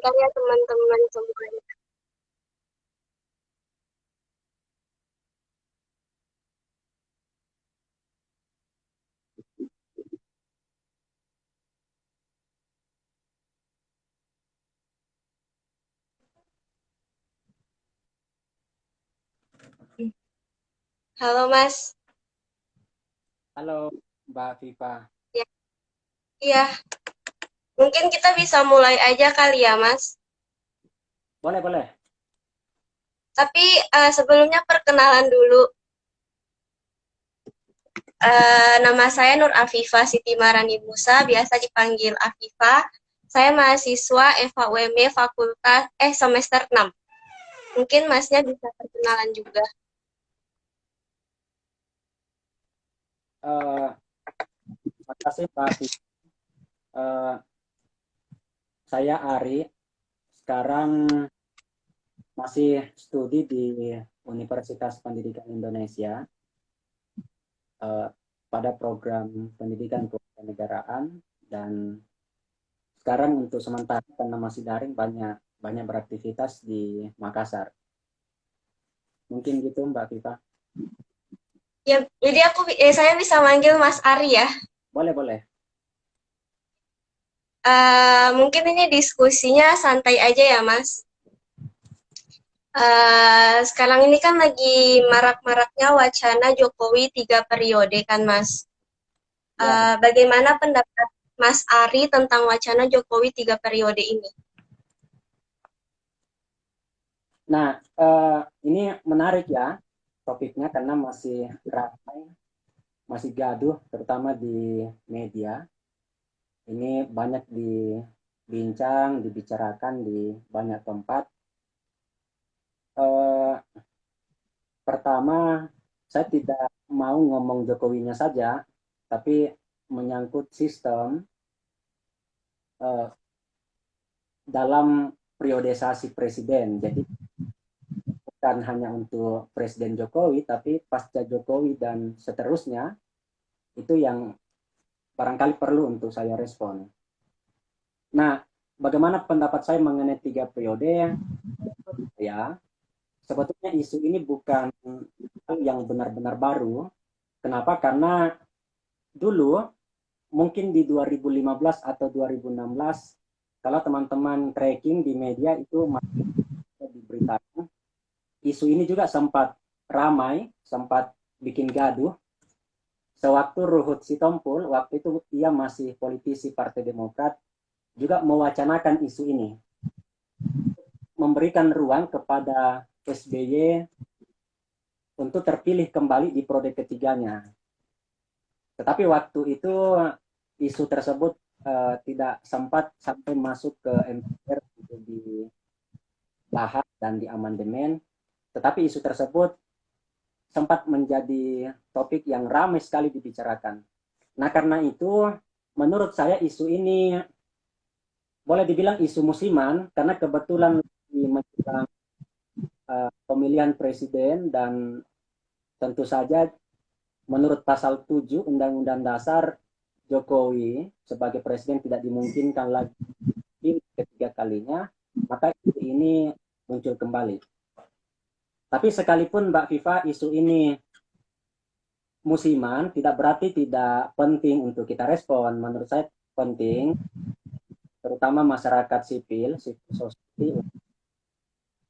menyampaikan ya teman-teman semuanya. Halo Mas. Halo Mbak Viva. Ya, iya, mungkin kita bisa mulai aja kali ya Mas. Boleh, boleh. Tapi sebelumnya perkenalan dulu. Nama saya Nur Afifa Siti Marani Musa, biasa dipanggil Afifa. Saya mahasiswa FHUM Fakultas semester 6. Mungkin Masnya bisa perkenalan juga. Eh, Makasih Mbak Viva. Eh, saya Ari. Sekarang masih studi di Universitas Pendidikan Indonesia eh, pada program pendidikan kewarganegaraan, dan sekarang untuk sementara karena masih daring banyak banyak beraktivitas di Makassar. Mungkin gitu Mbak Viva. Ya, jadi saya bisa manggil Mas Ari ya. Boleh, boleh. Mungkin ini diskusinya santai aja ya Mas. Sekarang ini kan lagi marak-maraknya wacana Jokowi 3 periode kan Mas. Ya, betul. Bagaimana pendapat Mas Ari tentang wacana Jokowi 3 periode ini? Nah, ini menarik ya topiknya karena masih ramai, masih gaduh, terutama di media. Ini banyak dibincang, dibicarakan di banyak tempat. Eh, Pertama, saya tidak mau ngomong Jokowinya saja, tapi menyangkut sistem eh, dalam priorisasi presiden. Jadi bukan hanya untuk Presiden Jokowi, tapi pasca Jokowi dan seterusnya, itu yang barangkali perlu untuk saya respon. Nah, bagaimana pendapat saya mengenai 3 periode? Ya, sebetulnya isu ini bukan hal yang benar-benar baru. Kenapa? Karena dulu mungkin di 2015 atau 2016, kalau teman-teman tracking di media itu masih diberitakan, isu ini juga sempat ramai, sempat bikin gaduh. Sewaktu Ruhut Sitompul, waktu itu dia masih politisi Partai Demokrat, juga mewacanakan isu ini, memberikan ruang kepada SBY untuk terpilih kembali di periode ketiganya. Tetapi waktu itu isu tersebut tidak sempat sampai masuk ke MPR untuk dibahas dan diamandemen. Tetapi isu tersebut sempat menjadi topik yang ramai sekali dibicarakan. Nah, karena itu menurut saya isu ini boleh dibilang isu musiman karena kebetulan di menjelang pemilihan presiden, dan tentu saja menurut pasal 7 Undang-Undang Dasar, Jokowi sebagai presiden tidak dimungkinkan lagi ketiga kalinya, maka isu ini muncul kembali. Tapi sekalipun Mbak Viva isu ini musiman, tidak berarti tidak penting untuk kita respon. Menurut saya penting, terutama masyarakat sipil, civil society,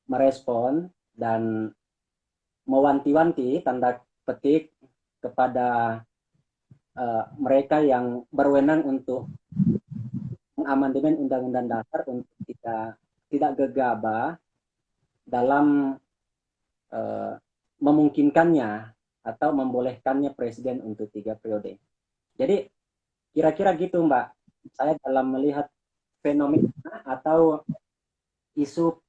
merespon dan mewanti-wanti tanda petik kepada mereka yang berwenang untuk mengamandemen Undang-Undang Dasar untuk tidak gegabah dalam uh, memungkinkannya atau membolehkannya presiden untuk 3 periode. Jadi kira-kira gitu Mbak, saya dalam melihat fenomena atau isu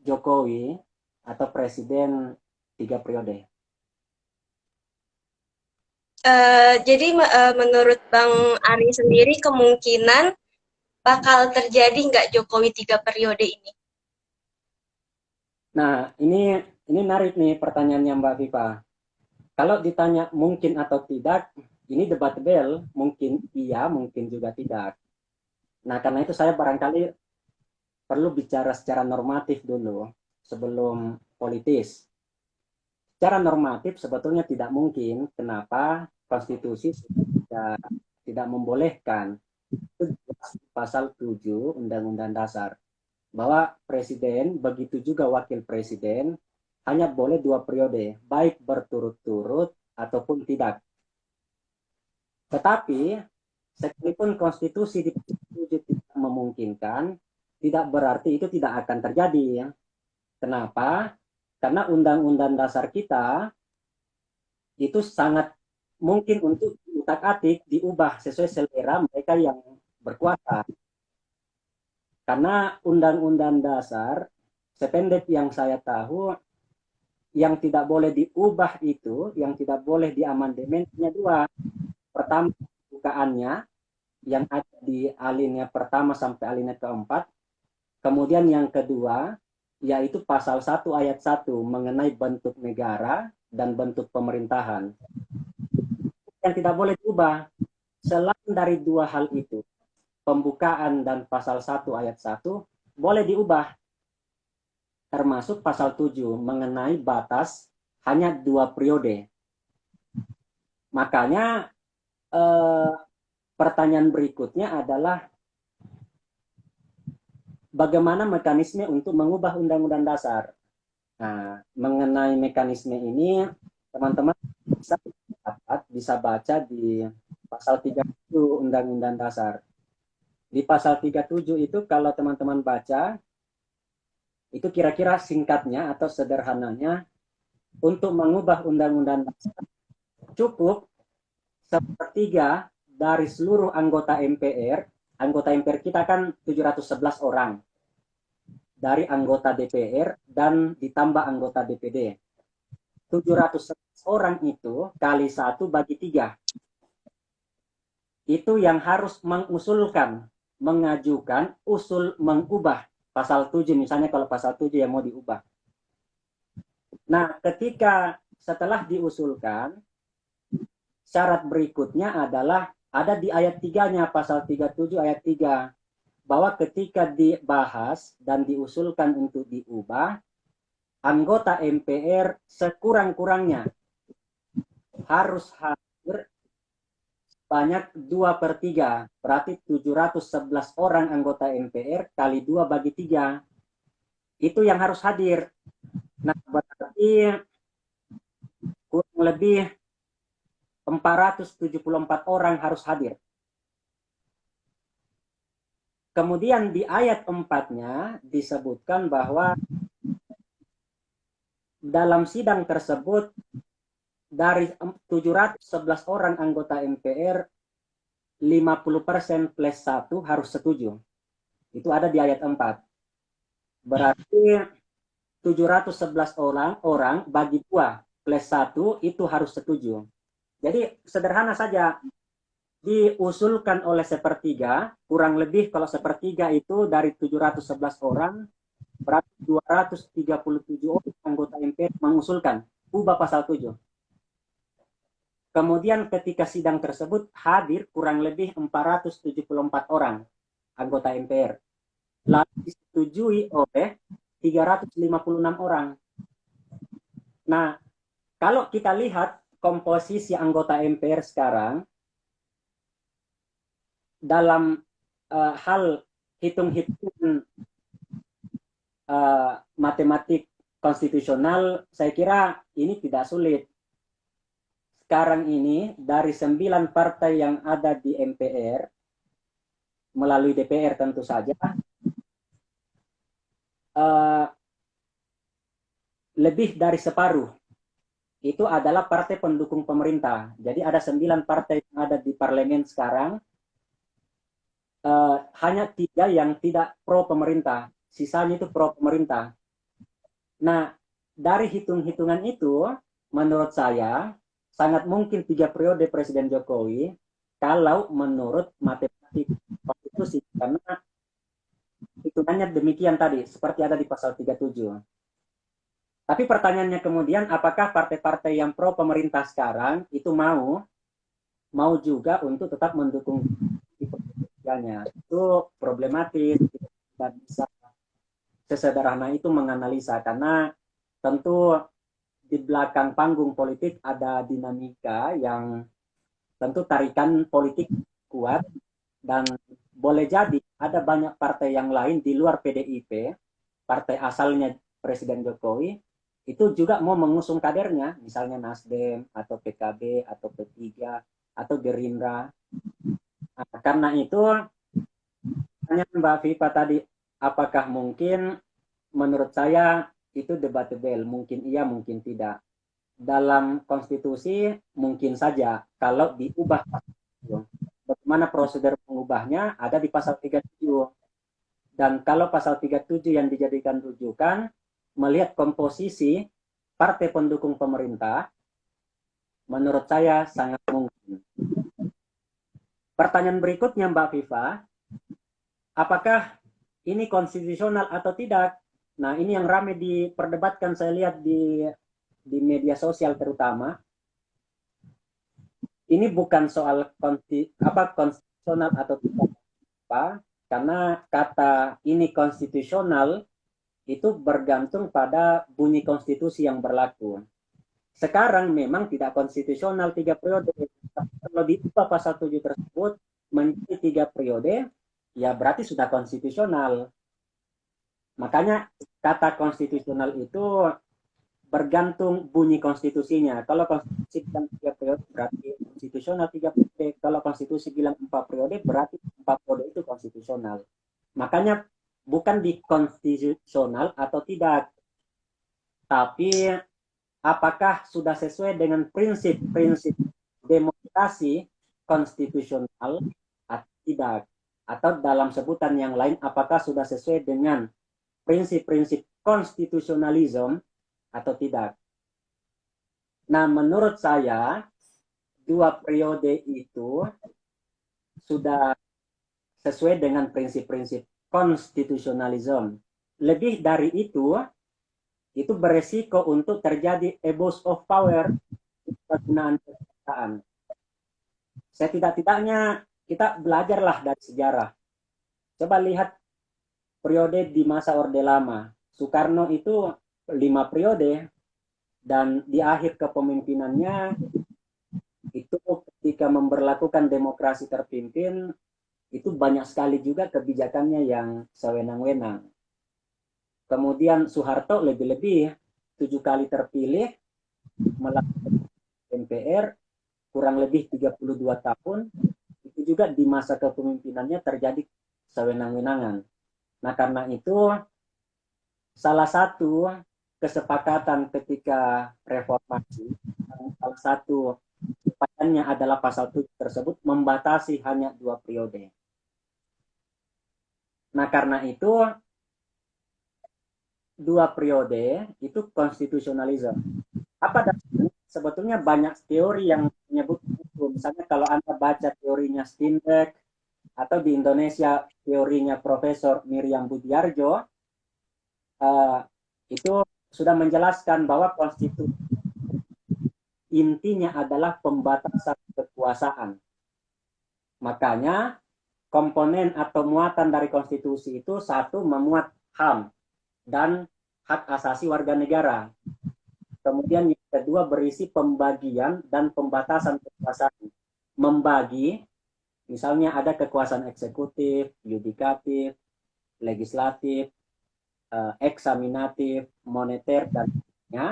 Jokowi atau presiden 3 periode. Jadi menurut Bang Ari sendiri kemungkinan bakal terjadi nggak Jokowi 3 periode ini? Nah, ini menarik nih pertanyaannya Mbak Viva. Kalau ditanya mungkin atau tidak, ini debatable, mungkin iya, mungkin juga tidak. Nah, karena itu saya barangkali perlu bicara secara normatif dulu sebelum politis. Secara normatif sebetulnya tidak mungkin. Kenapa? Konstitusi tidak membolehkan. Itu pasal 7 Undang-Undang Dasar bahwa presiden, begitu juga wakil presiden, hanya boleh 2 periode, baik berturut-turut ataupun tidak. Tetapi sekalipun konstitusi di pasal 7 tidak memungkinkan, tidak berarti itu tidak akan terjadi. Ya. Kenapa? Karena undang-undang dasar kita itu sangat mungkin untuk diutak-atik, diubah sesuai selera mereka yang berkuasa. Karena undang-undang dasar, sependek yang saya tahu, yang tidak boleh diubah itu, yang tidak boleh diamandemen, hanya 2. Pertama, pembukaannya, yang ada di alinea pertama sampai alinea keempat. Kemudian yang kedua, yaitu pasal 1 ayat 1 mengenai bentuk negara dan bentuk pemerintahan. Yang tidak boleh diubah. Selain dari 2 hal itu, pembukaan dan pasal 1 ayat 1 boleh diubah. Termasuk pasal 7 mengenai batas hanya 2 periode. Makanya pertanyaan berikutnya adalah bagaimana mekanisme untuk mengubah undang-undang dasar. Nah, mengenai mekanisme ini teman-teman bisa baca di pasal 37 Undang-Undang Dasar. Di pasal 37 itu kalau teman-teman baca, itu kira-kira singkatnya atau sederhananya, untuk mengubah undang-undang dasar cukup 1/3 dari seluruh anggota MPR. Anggota MPR kita kan 711 orang. Dari anggota DPR dan ditambah anggota DPD. 711 orang itu kali 1 bagi 3. Itu yang harus mengusulkan, mengajukan usul mengubah pasal 7, misalnya kalau pasal 7 yang mau diubah. Nah, ketika setelah diusulkan, syarat berikutnya adalah ada di ayat 3-nya, pasal 37 ayat 3, bahwa ketika dibahas dan diusulkan untuk diubah, anggota MPR sekurang-kurangnya harus hadir banyak 2/3, berarti 711 orang anggota MPR kali 2 bagi 3. Itu yang harus hadir. Nah, berarti kurang lebih 474 orang harus hadir. Kemudian di ayat 4-nya disebutkan bahwa dalam sidang tersebut dari 711 orang anggota MPR 50% plus 1 harus setuju. Itu ada di ayat 4. Berarti 711 orang bagi 2 plus 1 itu harus setuju. Jadi sederhana saja, diusulkan oleh 1/3, kurang lebih kalau 1/3 itu dari 711 orang, berarti 237 orang anggota MPR mengusulkan ubah pasal 7. Kemudian ketika sidang tersebut hadir kurang lebih 474 orang anggota MPR. Lalu disetujui oleh 356 orang. Nah, kalau kita lihat komposisi anggota MPR sekarang, dalam hal hitung-hitungan matematik konstitusional, saya kira ini tidak sulit. Sekarang ini dari 9 partai yang ada di MPR, melalui DPR tentu saja, lebih dari separuh itu adalah partai pendukung pemerintah. Jadi ada 9 partai yang ada di parlemen sekarang, hanya 3 yang tidak pro pemerintah, sisanya itu pro pemerintah. Nah, dari hitung-hitungan itu, menurut saya sangat mungkin 3 periode Presiden Jokowi kalau menurut matematik konstitusi, karena hitungannya demikian tadi, seperti ada di pasal 37. Tapi pertanyaannya kemudian, apakah partai-partai yang pro pemerintah sekarang itu mau juga untuk tetap mendukung pemerintahnya? Itu problematis, tidak bisa sesederhana itu menganalisa, karena tentu di belakang panggung politik ada dinamika yang tentu tarikan politik kuat, dan boleh jadi ada banyak partai yang lain di luar PDIP, partai asalnya Presiden Jokowi, itu juga mau mengusung kadernya, misalnya Nasdem atau PKB atau P3 atau Gerindra. Nah, karena itu tanya Mbak Viva tadi, apakah mungkin? Menurut saya itu debatable, mungkin iya, mungkin tidak. Dalam konstitusi mungkin saja kalau diubah. Bagaimana prosedur mengubahnya ada di pasal 37. Dan kalau pasal 37 yang dijadikan rujukan, melihat komposisi partai pendukung pemerintah, menurut saya sangat mungkin. Pertanyaan berikutnya Mbak Viva, apakah ini konstitusional atau tidak? Nah, ini yang ramai diperdebatkan saya lihat di media sosial terutama. Ini bukan soal konstitusional atau tidak, apa, karena kata ini konstitusional itu bergantung pada bunyi konstitusi yang berlaku. Sekarang memang tidak konstitusional 3 periode. Kalau diubah pasal 7 tersebut menjadi 3 periode, ya berarti sudah konstitusional. Makanya kata konstitusional itu bergantung bunyi konstitusinya. Kalau konstitusi bilang 3 periode berarti konstitusional 3 periode. Kalau konstitusi bilang 4 periode berarti 4 periode itu konstitusional. Makanya bukan di konstitusional atau tidak, tapi apakah sudah sesuai dengan prinsip-prinsip demokrasi konstitusional atau tidak, atau dalam sebutan yang lain apakah sudah sesuai dengan prinsip-prinsip konstitusionalisme atau tidak. Nah, menurut saya 2 periode itu sudah sesuai dengan prinsip-prinsip konstitusionalisme. Lebih dari itu beresiko untuk terjadi abuse of power, penggunaan kekuasaan. Setidak-tidaknya kita belajarlah dari sejarah. Coba lihat periode di masa Orde Lama. Soekarno itu 5 periode, dan di akhir kepemimpinannya itu ketika memberlakukan demokrasi terpimpin, itu banyak sekali juga kebijakannya yang sewenang-wenang. Kemudian Soeharto lebih-lebih 7 kali terpilih melakukan MPR kurang lebih 32 tahun, itu juga di masa kepemimpinannya terjadi sewenang-wenangan. Nah, karena itu salah satu kesepakatan ketika reformasi, salah satu upayanya adalah pasal 7 tersebut membatasi hanya 2 periode. Nah, karena itu 2 periode itu konstitusionalisme. Apa dasarnya? Sebetulnya banyak teori yang menyebut itu. Misalnya kalau Anda baca teorinya Steinbeck, atau di Indonesia teorinya Profesor Miriam Budiarjo, itu sudah menjelaskan bahwa konstitusi intinya adalah pembatasan kekuasaan. Makanya komponen atau muatan dari konstitusi itu, satu, memuat HAM dan hak asasi warga negara. Kemudian yang kedua berisi pembagian dan pembatasan kekuasaan. Membagi, misalnya ada kekuasaan eksekutif, yudikatif, legislatif, eksaminatif, moneter, dan lainnya.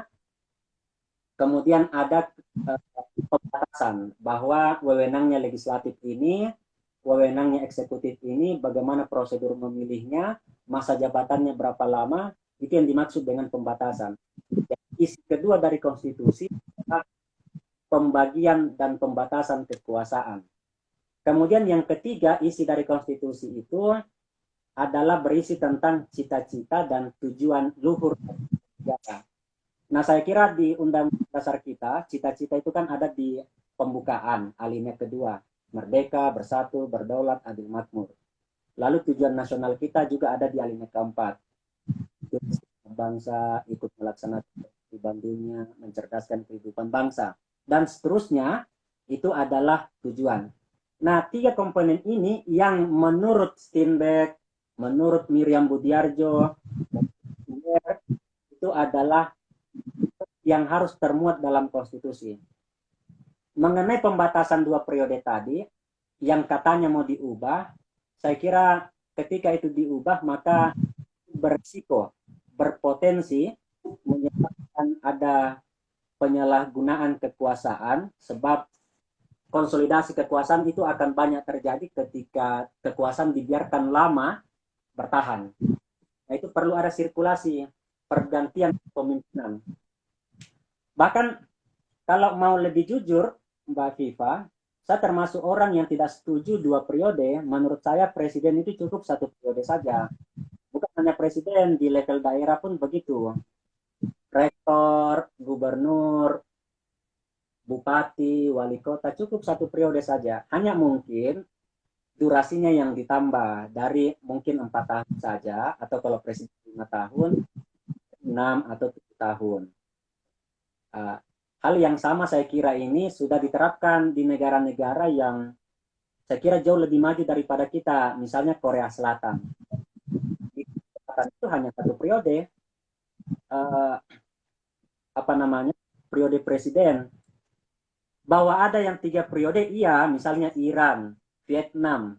Kemudian ada pembatasan bahwa wewenangnya legislatif ini, wewenangnya eksekutif ini, bagaimana prosedur memilihnya, masa jabatannya berapa lama, itu yang dimaksud dengan pembatasan. Isi kedua dari konstitusi adalah pembagian dan pembatasan kekuasaan. Kemudian yang ketiga, isi dari konstitusi itu adalah berisi tentang cita-cita dan tujuan luhur negara. Nah, saya kira di Undang-Undang Dasar kita, cita-cita itu kan ada di pembukaan, alinea kedua, merdeka, bersatu, berdaulat, adil makmur. Lalu tujuan nasional kita juga ada di alinea keempat, bangsa ikut melaksanakan kehidupan dunia, mencerdaskan kehidupan bangsa, dan seterusnya. Itu adalah tujuan. Nah, 3 komponen ini yang menurut Steinbeck, menurut Miriam Budiarjo itu adalah yang harus termuat dalam konstitusi. Mengenai pembatasan 2 periode tadi, yang katanya mau diubah, saya kira ketika itu diubah maka berisiko, berpotensi menyebabkan ada penyalahgunaan kekuasaan, sebab konsolidasi kekuasaan itu akan banyak terjadi ketika kekuasaan dibiarkan lama bertahan. Nah, itu perlu ada sirkulasi, pergantian pemimpinan. Bahkan kalau mau lebih jujur, Mbak Viva, saya termasuk orang yang tidak setuju 2 periode. Menurut saya presiden itu cukup 1 periode saja. Bukan hanya presiden, di level daerah pun begitu. Rektor, gubernur, bupati, wali kota cukup 1 periode saja. Hanya mungkin durasinya yang ditambah dari mungkin 4 tahun saja, atau kalau presiden 5 tahun, 6 atau 7 tahun. Hal yang sama saya kira ini sudah diterapkan di negara-negara yang saya kira jauh lebih maju daripada kita, misalnya Korea Selatan. Di Korea Selatan itu hanya 1 periode, apa namanya, periode presiden. Bahwa ada yang 3 periode, iya, misalnya Iran, Vietnam,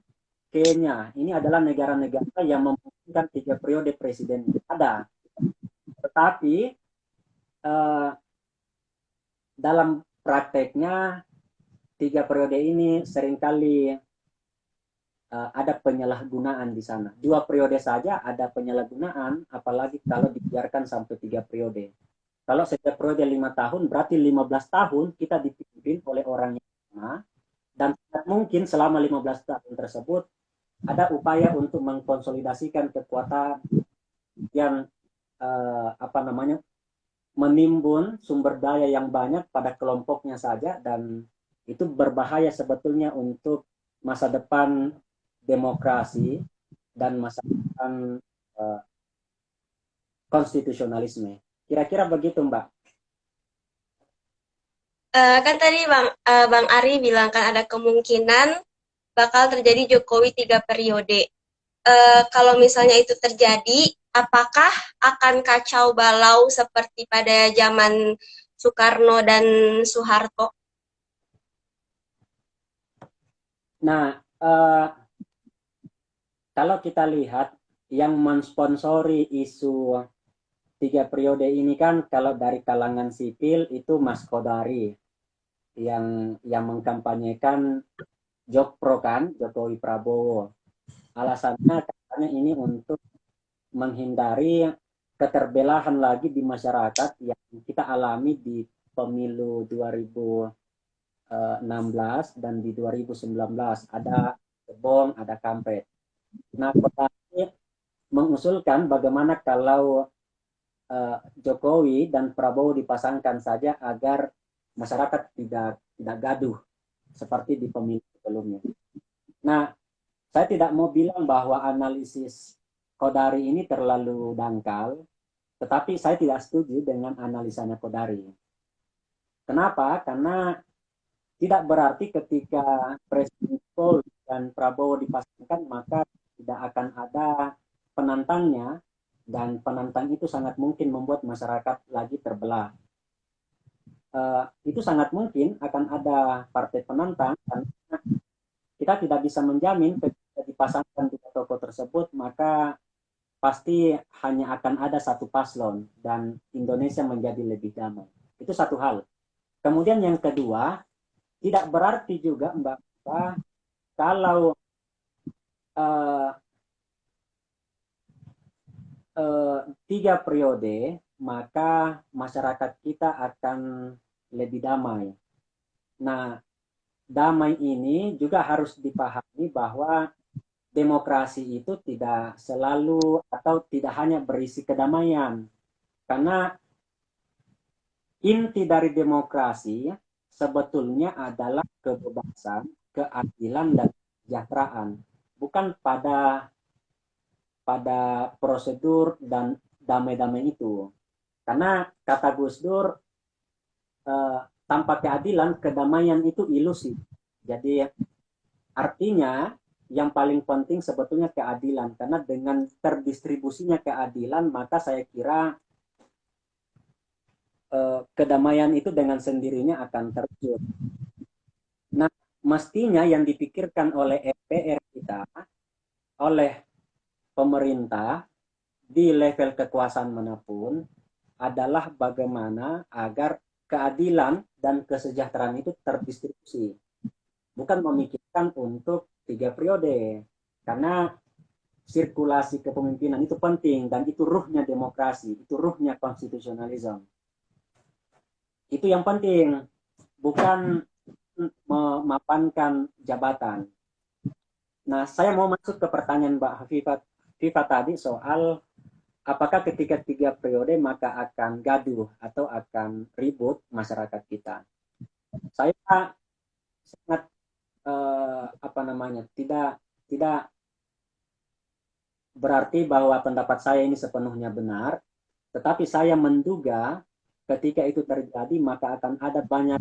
Kenya, ini adalah negara-negara yang memungkinkan 3 periode presiden ada. Tetapi dalam prakteknya 3 periode ini seringkali ada penyalahgunaan di sana. 2 periode saja ada penyalahgunaan, apalagi kalau dibiarkan sampai 3 periode. Kalau setiap periode 5 tahun, berarti 15 tahun kita dipimpin oleh orang yang sama, dan mungkin selama 15 tahun tersebut ada upaya untuk mengkonsolidasikan kekuatan yang apa namanya, menimbun sumber daya yang banyak pada kelompoknya saja, dan itu berbahaya sebetulnya untuk masa depan demokrasi dan masa depan konstitusionalisme. Kira-kira begitu, Mbak. Kan tadi Bang Ari bilang kan ada kemungkinan bakal terjadi Jokowi 3 periode. Kalau misalnya itu terjadi, apakah akan kacau balau seperti pada zaman Soekarno dan Soeharto? Nah, kalau kita lihat yang mensponsori isu 3 periode ini kan kalau dari kalangan sipil itu Mas Kodari yang mengkampanyekan Jokpro kan, Jokowi Prabowo. Alasannya katanya ini untuk menghindari keterbelahan lagi di masyarakat yang kita alami di pemilu 2016 dan di 2019. Ada kebong, ada kampret. Nah, Kodari mengusulkan bagaimana kalau Jokowi dan Prabowo dipasangkan saja agar masyarakat tidak gaduh seperti di pemilu sebelumnya. Nah, saya tidak mau bilang bahwa analisis Kodari ini terlalu dangkal, tetapi saya tidak setuju dengan analisanya Kodari. Kenapa? Karena tidak berarti ketika Presiden Jokowi dan Prabowo dipasangkan maka tidak akan ada penantangnya, dan penantang itu sangat mungkin membuat masyarakat lagi terbelah. Itu sangat mungkin akan ada partai penantang, karena kita tidak bisa menjamin ketika dipasangkan dua tokoh tersebut maka pasti hanya akan ada satu paslon dan Indonesia menjadi lebih damai. Itu satu hal. Kemudian yang kedua, tidak berarti juga Mbak kalau 3 periode maka masyarakat kita akan lebih damai. Nah, damai ini juga harus dipahami bahwa demokrasi itu tidak selalu atau tidak hanya berisi kedamaian. Karena inti dari demokrasi sebetulnya adalah kebebasan, keadilan, dan kesejahteraan. Bukan pada prosedur dan damai-damai itu. Karena kata Gus Dur, tanpa keadilan, kedamaian itu ilusi. Jadi artinya yang paling penting sebetulnya keadilan, karena dengan terdistribusinya keadilan maka saya kira kedamaian itu dengan sendirinya akan terwujud. Nah, mestinya yang dipikirkan oleh MPR kita, oleh pemerintah di level kekuasaan manapun adalah bagaimana agar keadilan dan kesejahteraan itu terdistribusi. Bukan memikirkan untuk 3 periode. Karena sirkulasi kepemimpinan itu penting dan itu ruhnya demokrasi, itu ruhnya konstitusionalisme. Itu yang penting, bukan memapankan jabatan. Nah, saya mau masuk ke pertanyaan Mbak Hafifah tadi soal apakah ketika 3 periode maka akan gaduh atau akan ribut masyarakat kita. Saya sangat tidak tidak berarti bahwa pendapat saya ini sepenuhnya benar, tetapi saya menduga ketika itu terjadi maka akan ada banyak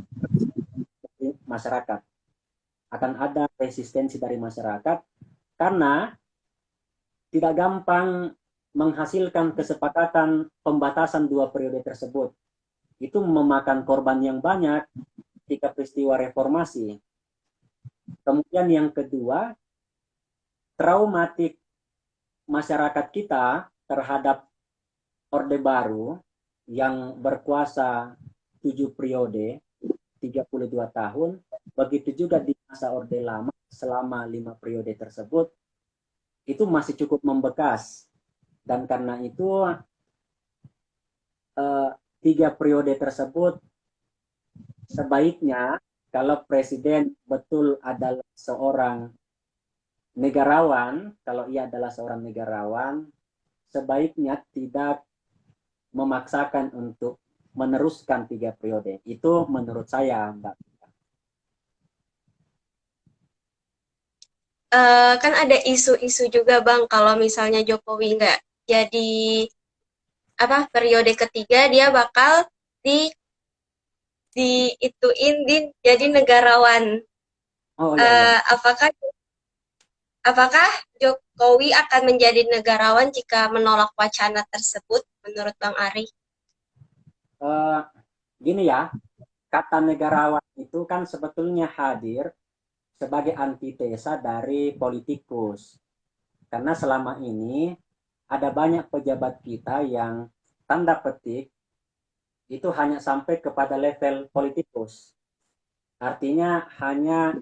masyarakat, akan ada resistensi dari masyarakat karena tidak gampang menghasilkan kesepakatan pembatasan 2 periode tersebut. Itu memakan korban yang banyak ketika peristiwa reformasi. Kemudian yang kedua, traumatik masyarakat kita terhadap Orde Baru yang berkuasa 7 periode, 32 tahun, begitu juga di masa Orde Lama selama 5 periode tersebut, itu masih cukup membekas. Dan karena itu 3 periode tersebut sebaiknya kalau presiden betul adalah seorang negarawan, kalau ia adalah seorang negarawan, sebaiknya tidak memaksakan untuk meneruskan 3 periode. Itu menurut saya, Mbak. Kan ada isu-isu juga Bang, kalau misalnya Jokowi nggak jadi periode ketiga dia bakal di jadi negarawan. Oh iya iya. Apakah apakah Jokowi akan menjadi negarawan jika menolak wacana tersebut menurut Bang Ari? Gini ya, kata negarawan itu kan sebetulnya hadir sebagai antitesa dari politikus. Karena selama ini ada banyak pejabat kita yang tanda petik itu hanya sampai kepada level politikus. Artinya hanya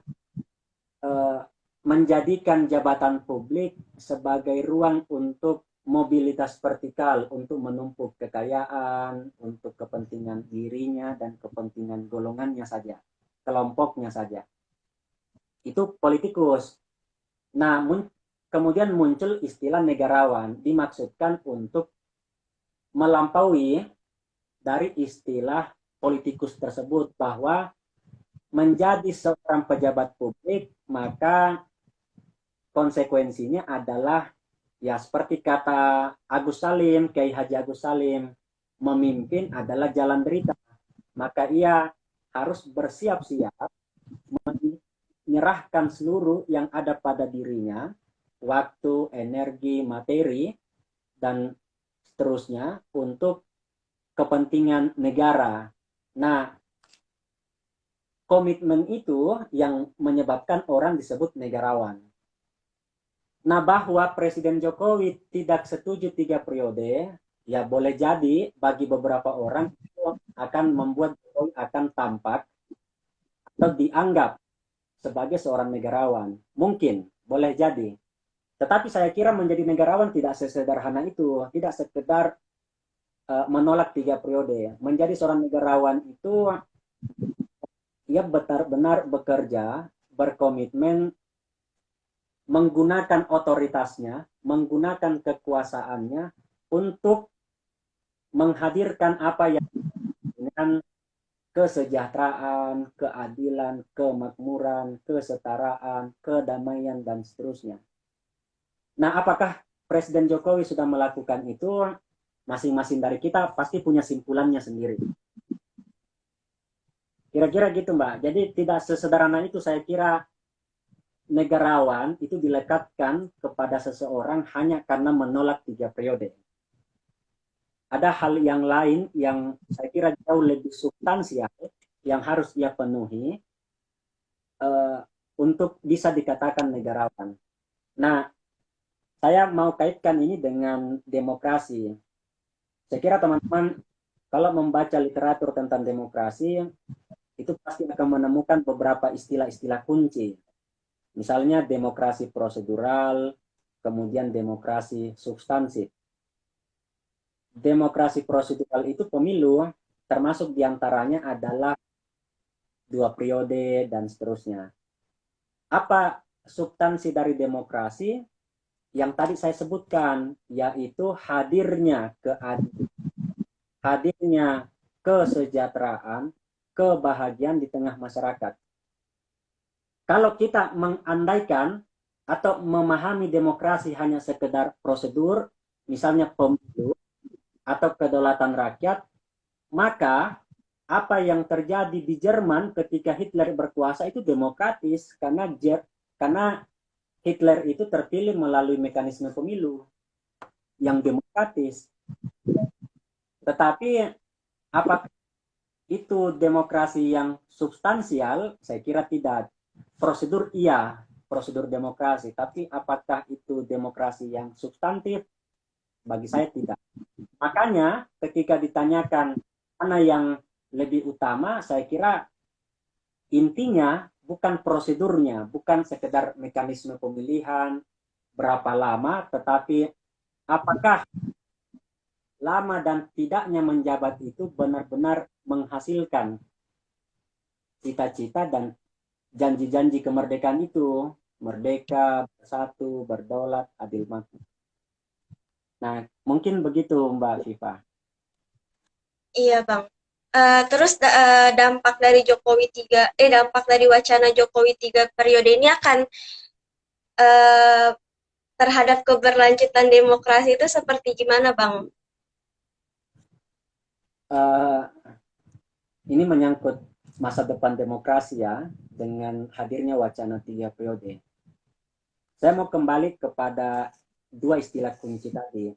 eh, menjadikan jabatan publik sebagai ruang untuk mobilitas vertikal, untuk menumpuk kekayaan, untuk kepentingan dirinya dan kepentingan golongannya saja, kelompoknya saja. Itu politikus. Nah, kemudian muncul istilah negarawan, dimaksudkan untuk melampaui dari istilah politikus tersebut bahwa menjadi seorang pejabat publik maka konsekuensinya adalah ya seperti kata Agus Salim, Kiai Haji Agus Salim, memimpin adalah jalan derita. Maka ia harus bersiap-siap menyerahkan seluruh yang ada pada dirinya, waktu, energi, materi, dan seterusnya untuk kepentingan negara. Nah, komitmen itu yang menyebabkan orang disebut negarawan. Nah, bahwa Presiden Jokowi tidak setuju 3 periode, ya boleh jadi bagi beberapa orang itu akan membuat Jokowi akan tampak atau dianggap sebagai seorang negarawan. Mungkin, boleh jadi. Tetapi saya kira menjadi negarawan tidak sesederhana itu, tidak sekedar menolak 3 periode. Menjadi seorang negarawan itu ia benar-benar bekerja, berkomitmen, menggunakan otoritasnya, menggunakan kekuasaannya untuk menghadirkan apa yang dengan kesejahteraan, keadilan, kemakmuran, kesetaraan, kedamaian, dan seterusnya. Nah, apakah Presiden Jokowi sudah melakukan itu? Masing-masing dari kita pasti punya simpulannya sendiri. Kira-kira gitu, Mbak. Jadi tidak sesederhana itu saya kira negarawan itu dilekatkan kepada seseorang hanya karena menolak 3 periode. Ada hal yang lain yang saya kira jauh lebih substansial yang harus ia penuhi uh, untuk bisa dikatakan negarawan. Nah, saya mau kaitkan ini dengan demokrasi. Saya kira teman-teman kalau membaca literatur tentang demokrasi itu pasti akan menemukan beberapa istilah-istilah kunci. Misalnya demokrasi prosedural, kemudian demokrasi substansif. Demokrasi prosedural itu pemilu, termasuk diantaranya adalah 2 periode dan seterusnya. Apa substansi dari demokrasi? Yang tadi saya sebutkan, yaitu hadirnya keadilan, hadirnya kesejahteraan, kebahagiaan di tengah masyarakat. Kalau kita mengandaikan atau memahami demokrasi hanya sekedar prosedur, misalnya pemilu atau kedaulatan rakyat, maka apa yang terjadi di Jerman ketika Hitler berkuasa itu demokratis karena Hitler itu terpilih melalui mekanisme pemilu yang demokratis. Tetapi apakah itu demokrasi yang substansial? Saya kira tidak. Prosedur iya, prosedur demokrasi. Tapi apakah itu demokrasi yang substantif? Bagi saya tidak. Makanya ketika ditanyakan mana yang lebih utama, saya kira intinya bukan prosedurnya, bukan sekedar mekanisme pemilihan, berapa lama, tetapi apakah lama dan tidaknya menjabat itu benar-benar menghasilkan cita-cita dan janji-janji kemerdekaan itu, merdeka, bersatu, berdaulat, adil makmur. Nah, mungkin begitu Mbak Viva. Iya, Bang. Terus dampak dari dampak dari wacana Jokowi 3 periode ini akan uh, terhadap keberlanjutan demokrasi itu seperti gimana, Bang? Ini menyangkut masa depan demokrasi ya, dengan hadirnya wacana 3 periode. Saya mau kembali kepada 2 istilah kunci tadi.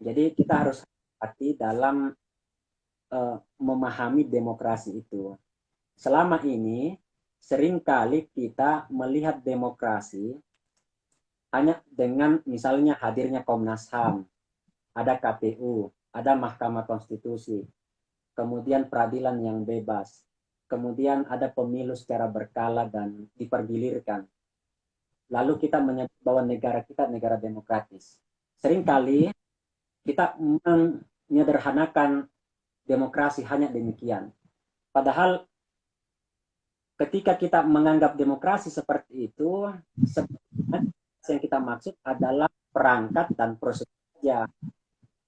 Jadi kita harus hati dalam memahami demokrasi itu. Selama ini seringkali kita melihat demokrasi hanya dengan misalnya hadirnya Komnas HAM, ada KPU, ada Mahkamah Konstitusi, kemudian peradilan yang bebas, kemudian ada pemilu secara berkala dan dipergilirkan. Lalu kita menyebut bahwa negara kita negara demokratis. Seringkali kita menyederhanakan demokrasi hanya demikian. Padahal ketika kita menganggap demokrasi seperti itu, sebenarnya yang kita maksud adalah perangkat dan prosedur saja.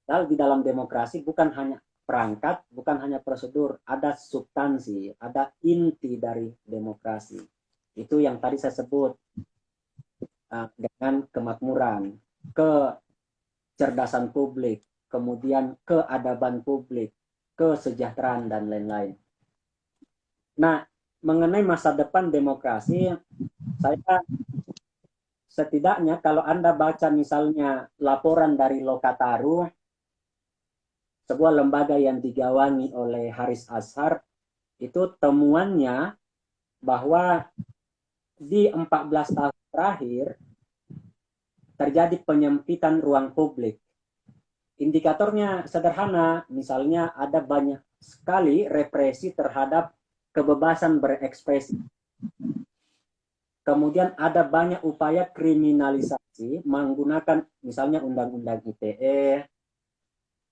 Padahal di dalam demokrasi bukan hanya perangkat, bukan hanya prosedur, ada substansi, ada inti dari demokrasi. Itu yang tadi saya sebut dengan kemakmuran, kecerdasan publik, kemudian keadaban publik, kesejahteraan, dan lain-lain. Nah, mengenai masa depan demokrasi, saya setidaknya kalau Anda baca misalnya laporan dari Lokataru, sebuah lembaga yang digawangi oleh Haris Azhar, itu temuannya bahwa di 14 tahun terakhir terjadi penyempitan ruang publik. Indikatornya sederhana, misalnya ada banyak sekali represi terhadap kebebasan berekspresi. Kemudian ada banyak upaya kriminalisasi menggunakan misalnya undang-undang ITE.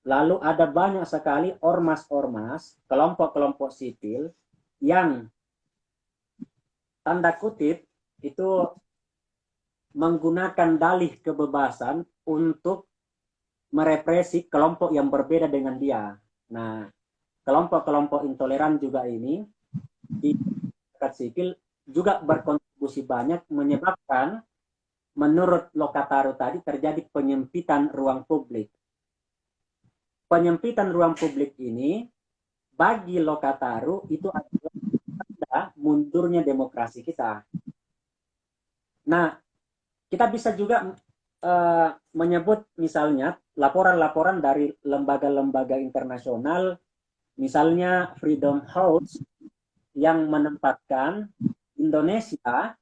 Lalu ada banyak sekali ormas-ormas, kelompok-kelompok sipil yang tanda kutip itu menggunakan dalih kebebasan untuk merepresi kelompok yang berbeda dengan dia. Nah, kelompok-kelompok intoleran juga ini di masyarakat sipil juga berkontribusi banyak menyebabkan menurut Lokataru tadi terjadi penyempitan ruang publik. Penyempitan ruang publik ini bagi Lokataru itu adalah mundurnya demokrasi kita. Nah, kita bisa juga menyebut misalnya laporan-laporan dari lembaga-lembaga internasional, misalnya Freedom House yang menempatkan Indonesia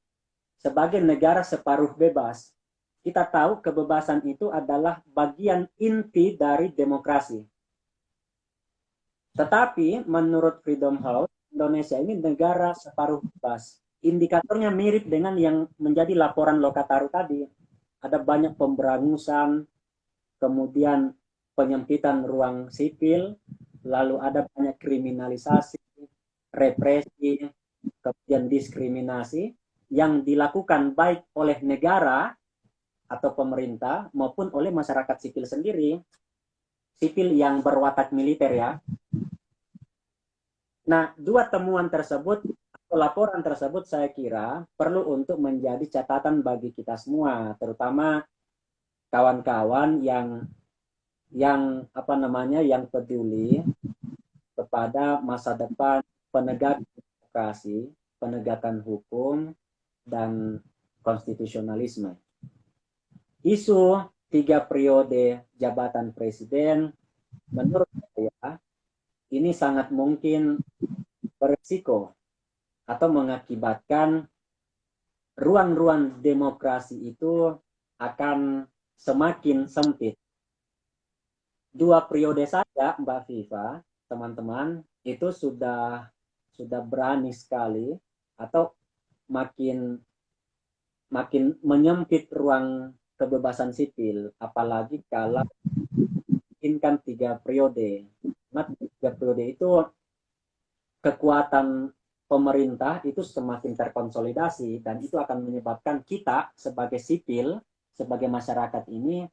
sebagai negara separuh bebas. Kita tahu kebebasan itu adalah bagian inti dari demokrasi. Tetapi menurut Freedom House, Indonesia ini negara separuh bebas. Indikatornya mirip dengan yang menjadi laporan Lokataru tadi. Ada banyak pemberangusan, kemudian penyempitan ruang sipil, lalu ada banyak kriminalisasi, represi, kemudian diskriminasi yang dilakukan baik oleh negara atau pemerintah maupun oleh masyarakat sipil sendiri, sipil yang berwatak militer ya. Nah, dua temuan tersebut atau laporan tersebut saya kira perlu untuk menjadi catatan bagi kita semua, terutama kawan-kawan yang peduli kepada masa depan penegakan demokrasi, penegakan hukum dan konstitusionalisme. Isu 3 periode jabatan presiden menurut saya ini sangat mungkin berisiko atau mengakibatkan ruang-ruang demokrasi itu akan semakin sempit. 2 periode saja, Mbak Viva, teman-teman, itu sudah berani sekali atau makin menyempit ruang kebebasan sipil, apalagi kalau inginkan 3 periode. Nah, 3 periode itu kekuatan pemerintah itu semakin terkonsolidasi dan itu akan menyebabkan kita sebagai sipil, sebagai masyarakat ini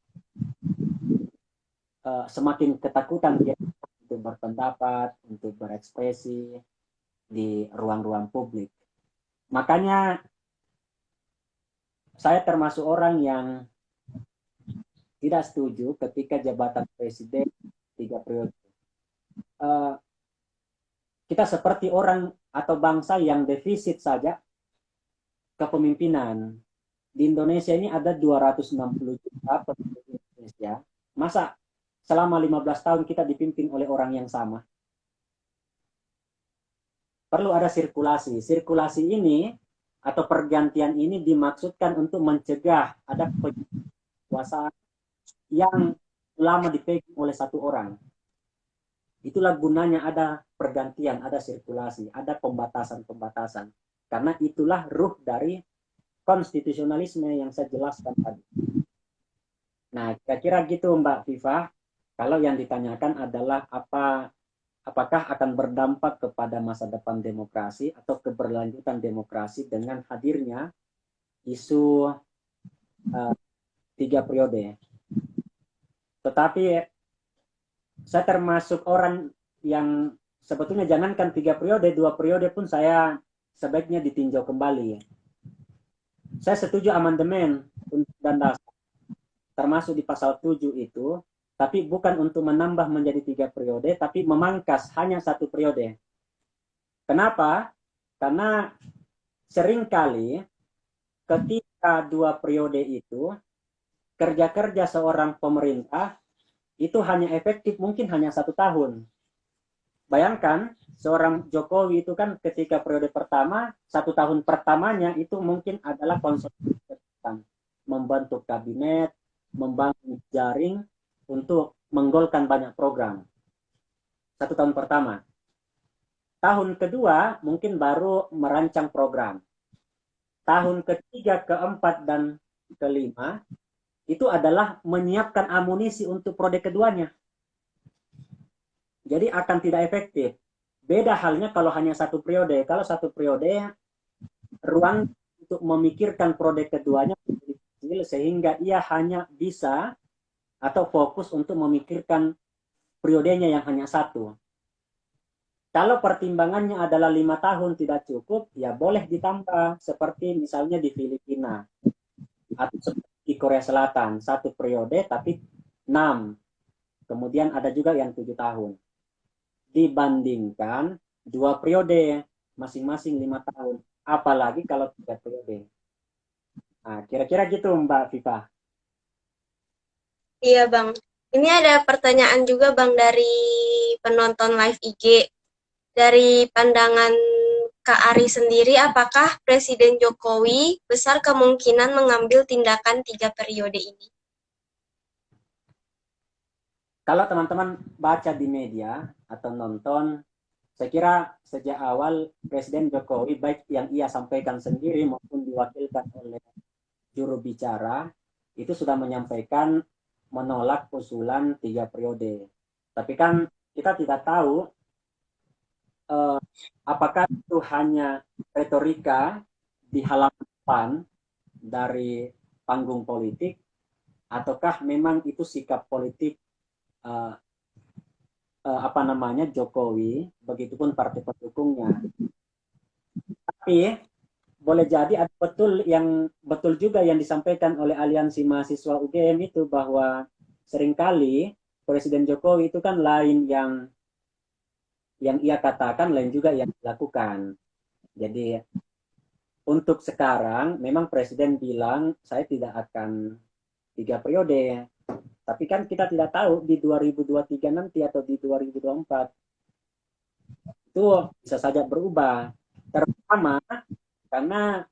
semakin ketakutan ya, untuk berpendapat, untuk berekspresi di ruang-ruang publik. Makanya saya termasuk orang yang tidak setuju ketika jabatan presiden 3 periode. Kita seperti orang atau bangsa yang defisit saja kepemimpinan. Di Indonesia ini ada 260 juta penduduk Indonesia. Masa selama 15 tahun kita dipimpin oleh orang yang sama? Perlu ada sirkulasi. Sirkulasi ini atau pergantian ini dimaksudkan untuk mencegah ada kekuasaan yang lama dipegang oleh satu orang. Itulah gunanya ada pergantian, ada sirkulasi, ada pembatasan-pembatasan. Karena itulah ruh dari konstitusionalisme yang saya jelaskan tadi. Nah, kira-kira gitu Mbak Viva. Kalau yang ditanyakan adalah apakah akan berdampak kepada masa depan demokrasi atau keberlanjutan demokrasi dengan hadirnya isu 3 periode. Tetapi saya termasuk orang yang sebetulnya jangankan 3 periode, 2 periode pun saya sebaiknya ditinjau kembali. Saya setuju amandemen dan dasar, termasuk di pasal 7 itu, tapi bukan untuk menambah menjadi 3 periode, tapi memangkas hanya 1 periode. Kenapa? Karena seringkali ketika 2 periode itu, kerja-kerja seorang pemerintah itu hanya efektif mungkin hanya 1 tahun. Bayangkan seorang Jokowi itu kan ketika periode pertama, 1 tahun pertamanya itu mungkin adalah konsolidasi, membentuk kabinet, membangun jaring untuk menggolkan banyak program. 1 tahun pertama. Tahun kedua mungkin baru merancang program. Tahun ketiga, keempat, dan kelima itu adalah menyiapkan amunisi untuk periode keduanya. Jadi akan tidak efektif. Beda halnya kalau hanya 1 periode. Kalau 1 periode, ruang untuk memikirkan periode keduanya kecil sehingga ia hanya bisa atau fokus untuk memikirkan periodenya yang hanya 1. Kalau pertimbangannya adalah 5 tahun tidak cukup, ya boleh ditambah seperti misalnya di Filipina atau seperti di Korea Selatan, 1 periode tapi 6. Kemudian ada juga yang 7 tahun. Dibandingkan 2 periode masing-masing 5 tahun. Apalagi kalau 3 periode. Nah, kira-kira gitu Mbak Viva. Iya, Bang. Ini ada pertanyaan juga, Bang, dari penonton live IG. Dari pandangan Kak Ari sendiri, apakah Presiden Jokowi besar kemungkinan mengambil tindakan 3 periode ini? Kalau teman-teman baca di media atau nonton, saya kira sejak awal Presiden Jokowi baik yang ia sampaikan sendiri maupun diwakilkan oleh juru bicara itu sudah menyampaikan menolak usulan 3 periode. Tapi kan kita tidak tahu eh, apakah itu hanya retorika di halaman depan dari panggung politik ataukah memang itu sikap politik eh, apa namanya Jokowi, begitupun partai pendukungnya. Tapi boleh jadi ada betul juga yang disampaikan oleh Aliansi Mahasiswa UGM itu bahwa seringkali Presiden Jokowi itu kan lain yang ia katakan, lain juga yang dilakukan. Jadi untuk sekarang memang Presiden bilang saya tidak akan 3 periode, tapi kan kita tidak tahu di 2023 nanti atau di 2024 itu bisa saja berubah. Terutama karena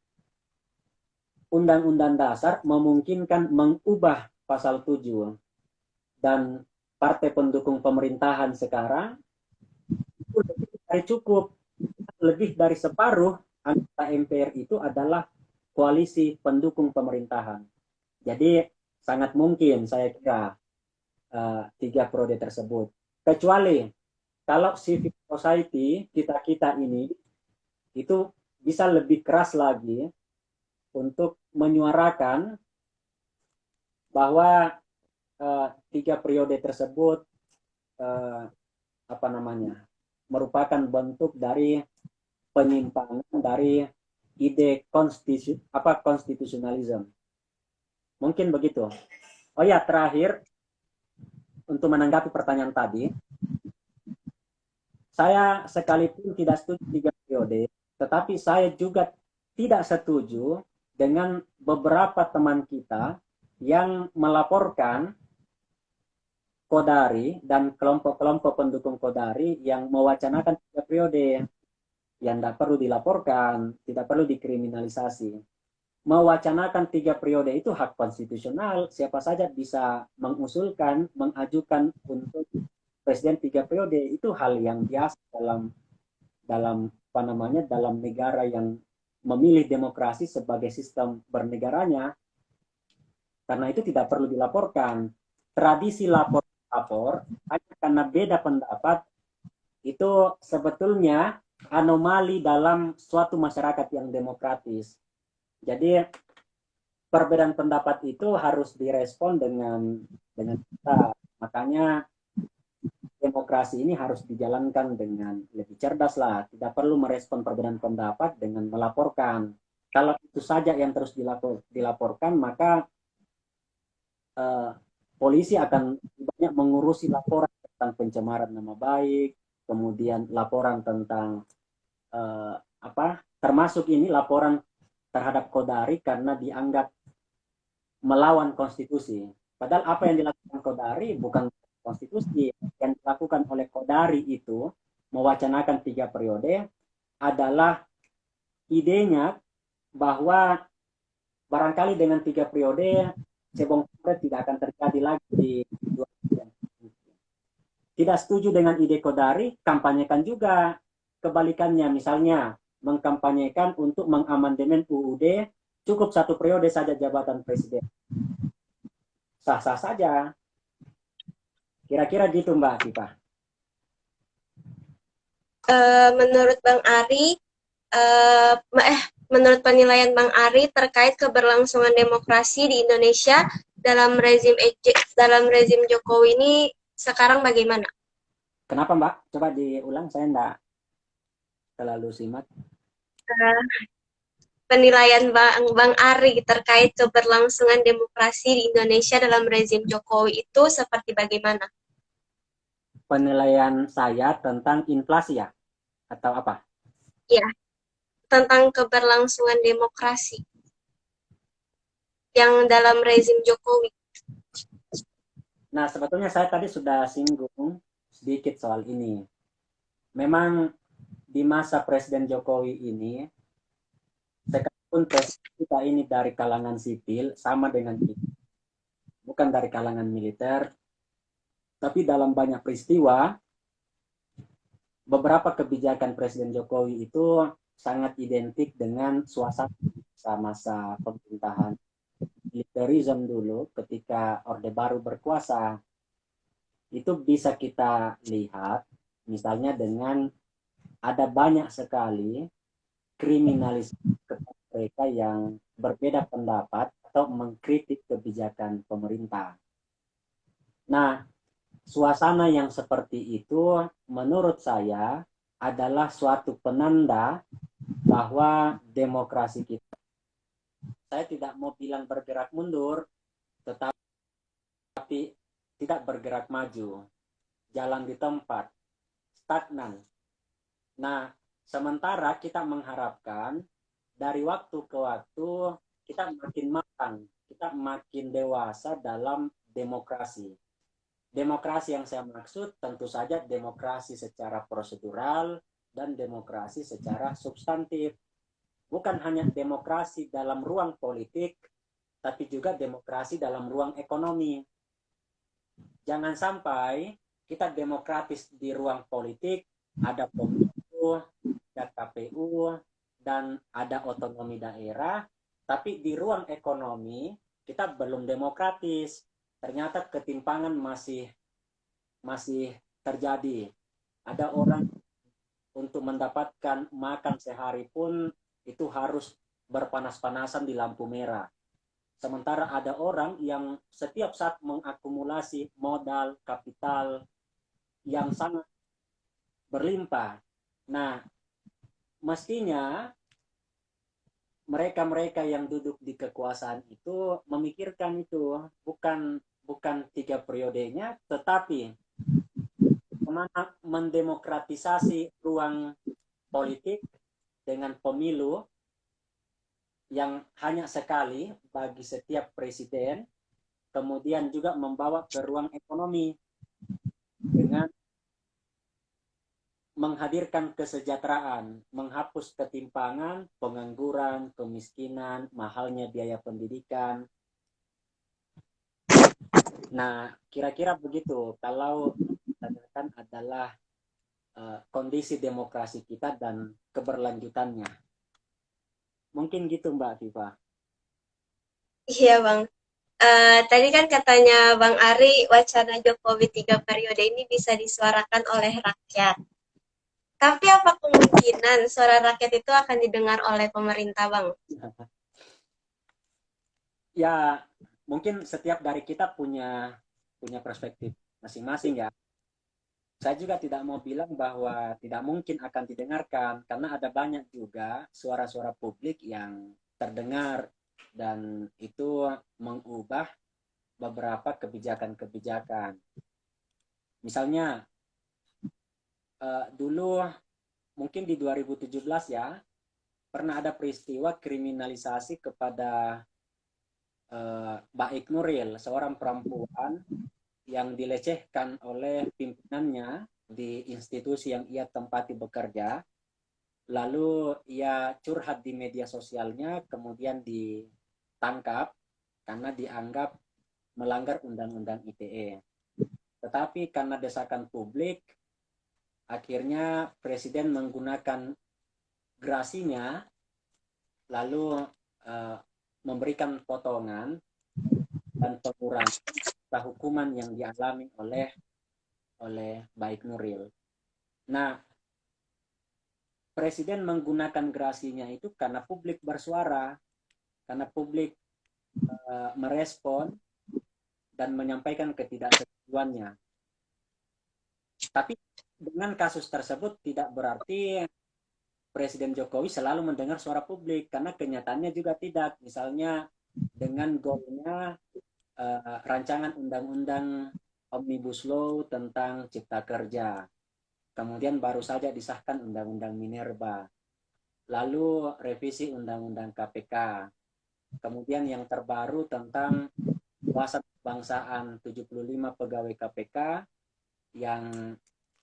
Undang-Undang Dasar memungkinkan mengubah pasal 7 dan partai pendukung pemerintahan sekarang itu lebih dari cukup, lebih dari separuh anggota MPR itu adalah koalisi pendukung pemerintahan. Jadi sangat mungkin saya kira 3 periode tersebut. Kecuali kalau civil society kita-kita ini itu bisa lebih keras lagi untuk menyuarakan bahwa 3 periode tersebut uh, apa namanya merupakan bentuk dari penyimpangan dari ide konstitusionalisme. Mungkin begitu. Oh ya, terakhir untuk menanggapi pertanyaan tadi, saya sekalipun tidak setuju 3 periode, tetapi saya juga tidak setuju dengan beberapa teman kita yang melaporkan Kodari dan kelompok-kelompok pendukung Kodari yang mewacanakan 3 periode, yang tidak perlu dilaporkan, tidak perlu dikriminalisasi. Mewacanakan 3 periode itu hak konstitusional, siapa saja bisa mengusulkan, mengajukan untuk presiden 3 periode, itu hal yang biasa dalam dalam apa namanya dalam negara yang memilih demokrasi sebagai sistem bernegaranya. Karena itu tidak perlu dilaporkan. Tradisi lapor-lapor hanya karena beda pendapat itu sebetulnya anomali dalam suatu masyarakat yang demokratis. Jadi perbedaan pendapat itu harus direspon dengan kita. Makanya demokrasi ini harus dijalankan dengan lebih cerdas lah. Tidak perlu merespon perbedaan pendapat dengan melaporkan. Kalau itu saja yang terus dilaporkan, maka polisi akan banyak mengurusi laporan tentang pencemaran nama baik, kemudian laporan tentang apa, termasuk ini laporan terhadap Kodari karena dianggap melawan konstitusi. Padahal apa yang dilakukan Kodari bukan konstitusi. Yang dilakukan oleh Kodari itu mewacanakan 3 periode adalah idenya bahwa barangkali dengan 3 periode cebong kampret tidak akan terjadi lagi di 2024. Tidak setuju dengan ide Kodari, kampanyekan juga kebalikannya, misalnya mengkampanyekan untuk mengamandemen UUD cukup 1 periode saja jabatan presiden. Sah-sah saja. Kira-kira gitu Mbak Viva. Menurut Bang Ari, menurut penilaian Bang Ari terkait keberlangsungan demokrasi di Indonesia dalam rezim Jokowi ini sekarang bagaimana? Kenapa Mbak? Coba diulang, saya enggak terlalu simak. Penilaian Bang Ari terkait keberlangsungan demokrasi di Indonesia dalam rezim Jokowi itu seperti bagaimana? Penilaian saya tentang inflasi ya? Atau apa? Ya, tentang keberlangsungan demokrasi. yang dalam rezim Jokowi. Nah, sebetulnya saya tadi sudah singgung sedikit soal ini. Memang di masa Presiden Jokowi ini, sekalipun presiden kita ini dari kalangan sipil, sama dengan kita, bukan dari kalangan militer, tapi dalam banyak peristiwa, beberapa kebijakan Presiden Jokowi itu sangat identik dengan suasana masa pemerintahan militerisme dulu ketika Orde Baru berkuasa. Itu bisa kita lihat misalnya dengan ada banyak sekali kriminalisasi kepada mereka yang berbeda pendapat atau mengkritik kebijakan pemerintah. Nah, suasana yang seperti itu menurut saya adalah suatu penanda bahwa demokrasi kita, saya tidak mau bilang bergerak mundur, tetapi tidak bergerak maju, jalan di tempat, stagnan. Nah, sementara kita mengharapkan dari waktu ke waktu kita makin matang, kita makin dewasa dalam demokrasi. Demokrasi yang saya maksud tentu saja demokrasi secara prosedural dan demokrasi secara substantif. Bukan hanya demokrasi dalam ruang politik, tapi juga demokrasi dalam ruang ekonomi. Jangan sampai kita demokratis di ruang politik, ada pemilu, ada KPU, dan ada otonomi daerah, tapi di ruang ekonomi kita belum demokratis. Ternyata ketimpangan masih terjadi. Ada orang untuk mendapatkan makan sehari pun itu harus berpanas-panasan di lampu merah. Sementara ada orang yang setiap saat mengakumulasi modal, kapital yang sangat berlimpah. Nah, mestinya mereka-mereka yang duduk di kekuasaan itu memikirkan itu bukan 3 periodenya, tetapi bagaimana mendemokratisasi ruang politik dengan pemilu yang hanya sekali bagi setiap presiden, kemudian juga membawa ke ruang ekonomi dengan menghadirkan kesejahteraan, menghapus ketimpangan, pengangguran, kemiskinan, mahalnya biaya pendidikan. Nah, kira-kira begitu. Kalau katakan adalah kondisi demokrasi kita dan keberlanjutannya. Mungkin gitu Mbak Viva. Iya, Bang. Tadi kan katanya Bang Ari, wacana Jokowi 3 periode ini bisa disuarakan oleh rakyat. Tapi apa kemungkinan suara rakyat itu akan didengar oleh pemerintah, Bang? Ya, mungkin setiap dari kita punya perspektif masing-masing ya. Saya juga tidak mau bilang bahwa tidak mungkin akan didengarkan karena ada banyak juga suara-suara publik yang terdengar dan itu mengubah beberapa kebijakan-kebijakan. Misalnya dulu mungkin di 2017 ya pernah ada peristiwa kriminalisasi kepada Baik Nuril, seorang perempuan yang dilecehkan oleh pimpinannya di institusi yang ia tempati bekerja, lalu ia curhat di media sosialnya, kemudian ditangkap karena dianggap melanggar Undang-Undang ITE. Tetapi karena desakan publik, akhirnya Presiden menggunakan grasinya, lalu memberikan potongan dan pengurangan hukuman yang dialami oleh Baik Nuril. Nah, Presiden menggunakan grasinya itu karena publik bersuara, karena publik merespon dan menyampaikan ketidaksetujuannya. Tapi dengan kasus tersebut tidak berarti Presiden Jokowi selalu mendengar suara publik, karena kenyataannya juga tidak. Misalnya dengan golnya rancangan undang-undang Omnibus Law tentang Cipta Kerja. Kemudian baru saja disahkan Undang-Undang Minerba. Lalu revisi Undang-Undang KPK. kemudian yang terbaru tentang wawasan kebangsaan 75 pegawai KPK yang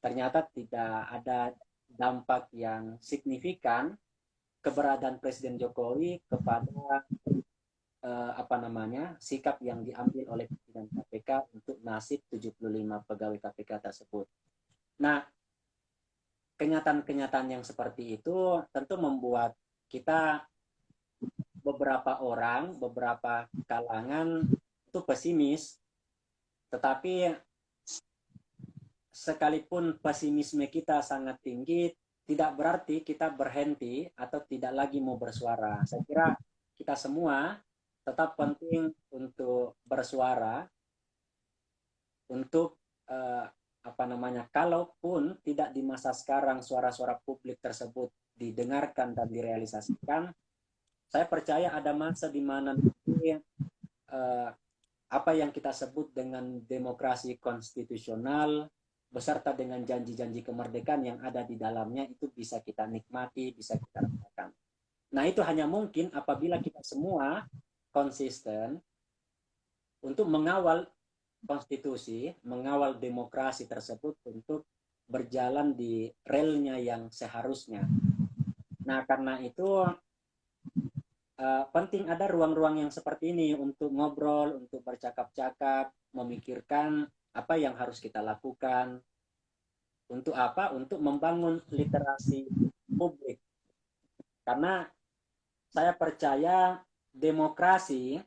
ternyata tidak ada dampak yang signifikan keberadaan Presiden Jokowi kepada apa namanya sikap yang diambil oleh pimpinan KPK untuk nasib 75 pegawai KPK tersebut. Nah, kenyataan-kenyataan yang seperti itu tentu membuat kita beberapa orang, beberapa kalangan itu pesimis, tetapi sekalipun pesimisme kita sangat tinggi, tidak berarti kita berhenti atau tidak lagi mau bersuara. Saya kira kita semua tetap penting untuk bersuara, untuk apa namanya, kalaupun tidak di masa sekarang suara-suara publik tersebut didengarkan dan direalisasikan, saya percaya ada masa di mana nanti apa yang kita sebut dengan demokrasi konstitusional beserta dengan janji-janji kemerdekaan yang ada di dalamnya itu bisa kita nikmati, bisa kita rasakan. Nah, itu hanya mungkin apabila kita semua konsisten untuk mengawal konstitusi, mengawal demokrasi tersebut untuk berjalan di relnya yang seharusnya. Nah, karena itu penting ada ruang-ruang yang seperti ini untuk ngobrol, untuk bercakap-cakap, memikirkan apa yang harus kita lakukan. Untuk apa? Untuk membangun literasi publik. Karena saya percaya demokrasi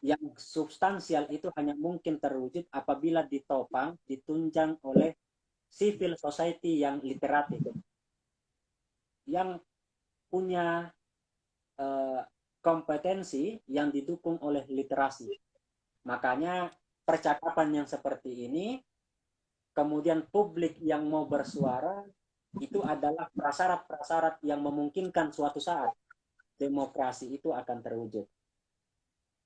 yang substansial itu hanya mungkin terwujud apabila ditopang, ditunjang oleh civil society yang literatif, yang punya kompetensi yang didukung oleh literasi. Makanya percakapan yang seperti ini, kemudian publik yang mau bersuara, itu adalah prasyarat-prasyarat yang memungkinkan suatu saat demokrasi itu akan terwujud.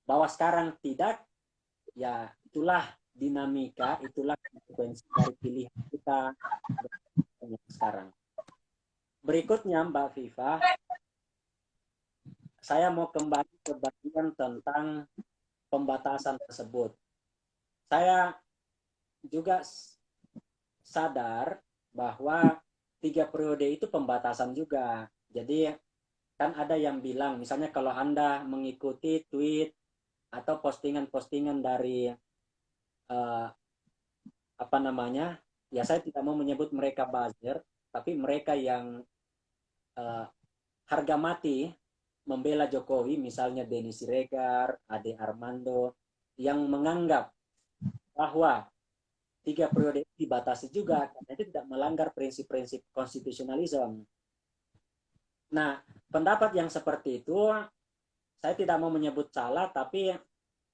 Bahwa sekarang tidak, ya itulah dinamika, itulah konsekuensi dari pilihan kita sekarang. Berikutnya Mbak Viva, saya mau kembali ke bagian tentang pembatasan tersebut. Saya juga sadar bahwa 3 periode itu pembatasan juga. Jadi kan ada yang bilang, misalnya kalau Anda mengikuti tweet atau postingan-postingan dari apa namanya, ya saya tidak mau menyebut mereka buzzer, tapi mereka yang harga mati membela Jokowi, misalnya Denny Siregar, Ade Armando, yang menganggap bahwa 3 periode dibatasi juga karena itu tidak melanggar prinsip-prinsip konstitusionalisme. Nah, pendapat yang seperti itu saya tidak mau menyebut salah, tapi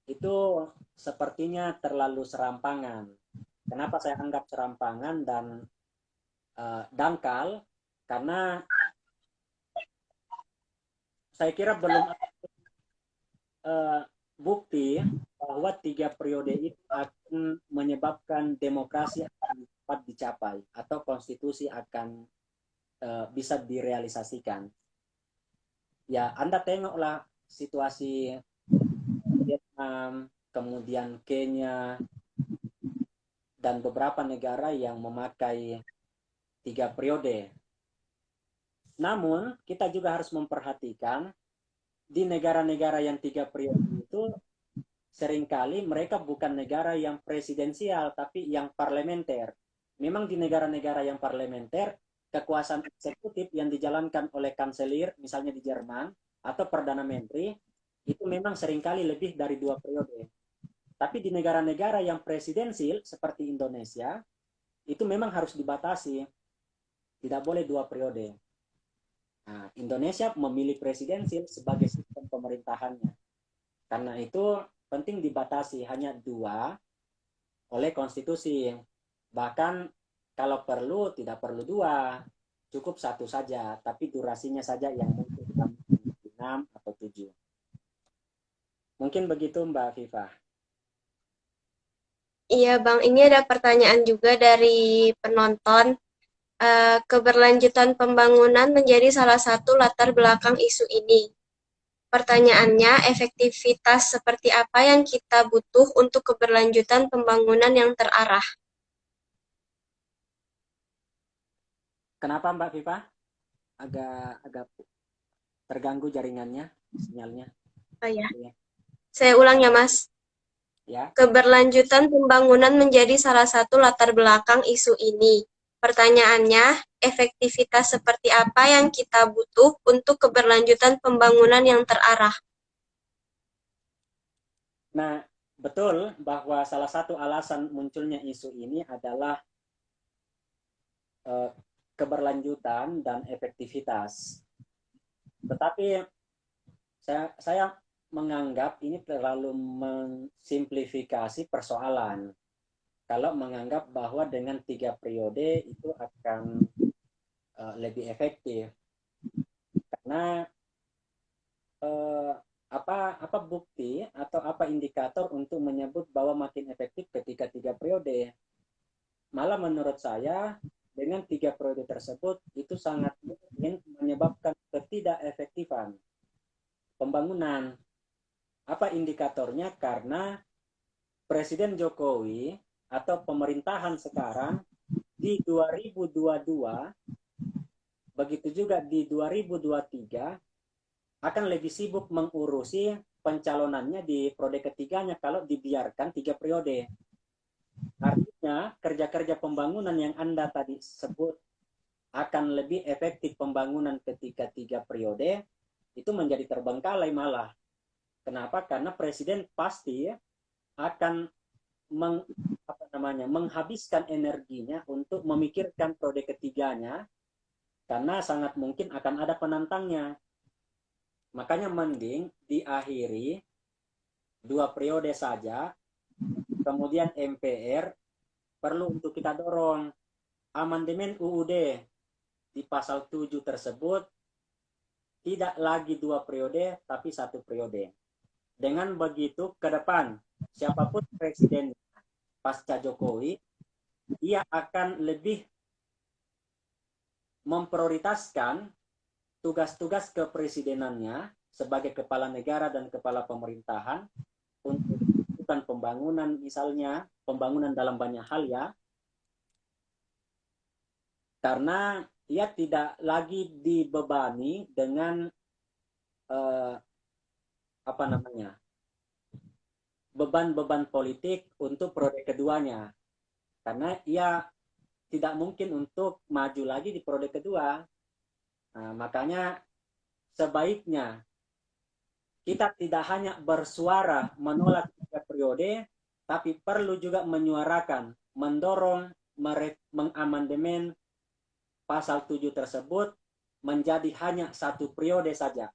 itu sepertinya terlalu serampangan. Kenapa saya anggap serampangan dan dangkal? Karena saya kira belum ada bukti bahwa 3 periode itu akan menyebabkan demokrasi akan dapat dicapai atau konstitusi akan bisa direalisasikan. Ya, Anda tengoklah situasi Vietnam, kemudian Kenya, dan beberapa negara yang memakai 3 periode. Namun, kita juga harus memperhatikan di negara-negara yang 3 periode itu seringkali mereka bukan negara yang presidensial, tapi yang parlementer. Memang di negara-negara yang parlementer, kekuasaan eksekutif yang dijalankan oleh kanselir, misalnya di Jerman, atau Perdana Menteri, itu memang seringkali lebih dari 2 periode. Tapi di negara-negara yang presidensial, seperti Indonesia, itu memang harus dibatasi. Tidak boleh 2 periode. Nah, Indonesia memilih presidensial sebagai sistem pemerintahannya. Karena itu penting dibatasi hanya 2 oleh konstitusi. Bahkan kalau perlu tidak perlu 2, cukup 1 saja, tapi durasinya saja yang mungkin 6 atau 7. Mungkin begitu Mbak Viva. Iya Bang, ini ada pertanyaan juga dari penonton. Keberlanjutan pembangunan menjadi salah satu latar belakang isu ini. Pertanyaannya, efektivitas seperti apa yang kita butuh untuk keberlanjutan pembangunan yang terarah? Kenapa Mbak Viva? Agak agak terganggu jaringannya, sinyalnya. Oh ya, Iya. saya ulang ya Mas. Ya. Keberlanjutan pembangunan menjadi salah satu latar belakang isu ini. Pertanyaannya, efektivitas seperti apa yang kita butuh untuk keberlanjutan pembangunan yang terarah? Nah, betul bahwa salah satu alasan munculnya isu ini adalah eh, keberlanjutan dan efektivitas. Tetapi saya menganggap ini terlalu mensimplifikasi persoalan. Kalau menganggap bahwa dengan 3 periode itu akan lebih efektif, karena eh, apa bukti atau apa indikator untuk menyebut bahwa makin efektif ketika 3 periode? Malah menurut saya dengan 3 periode tersebut itu sangat mungkin menyebabkan ketidakefektifan pembangunan. Apa indikatornya? Karena Presiden Jokowi atau pemerintahan sekarang di 2022, begitu juga di 2023 akan lebih sibuk mengurusi pencalonannya di periode ketiganya kalau dibiarkan 3 periode. Artinya kerja-kerja pembangunan yang Anda tadi sebut akan lebih efektif pembangunan ketika 3 periode itu menjadi terbengkalai malah. Kenapa? Karena presiden pasti akan menghabiskan energinya untuk memikirkan periode ketiganya karena sangat mungkin akan ada penantangnya. Makanya mending diakhiri 2 periode saja, kemudian MPR perlu untuk kita dorong amandemen UUD di pasal 7 tersebut tidak lagi 2 periode tapi 1 periode. Dengan begitu ke depan siapapun presiden pasca Jokowi, ia akan lebih memprioritaskan tugas-tugas kepresidenannya sebagai kepala negara dan kepala pemerintahan untuk melakukan pembangunan, misalnya pembangunan dalam banyak hal ya, karena ia tidak lagi dibebani dengan eh, apa namanya beban-beban politik untuk periode keduanya, karena ia tidak mungkin untuk maju lagi di periode kedua. Nah, makanya sebaiknya kita tidak hanya bersuara menolak 3 periode, tapi perlu juga menyuarakan, mendorong, mengamandemen pasal 7 tersebut menjadi hanya 1 periode saja.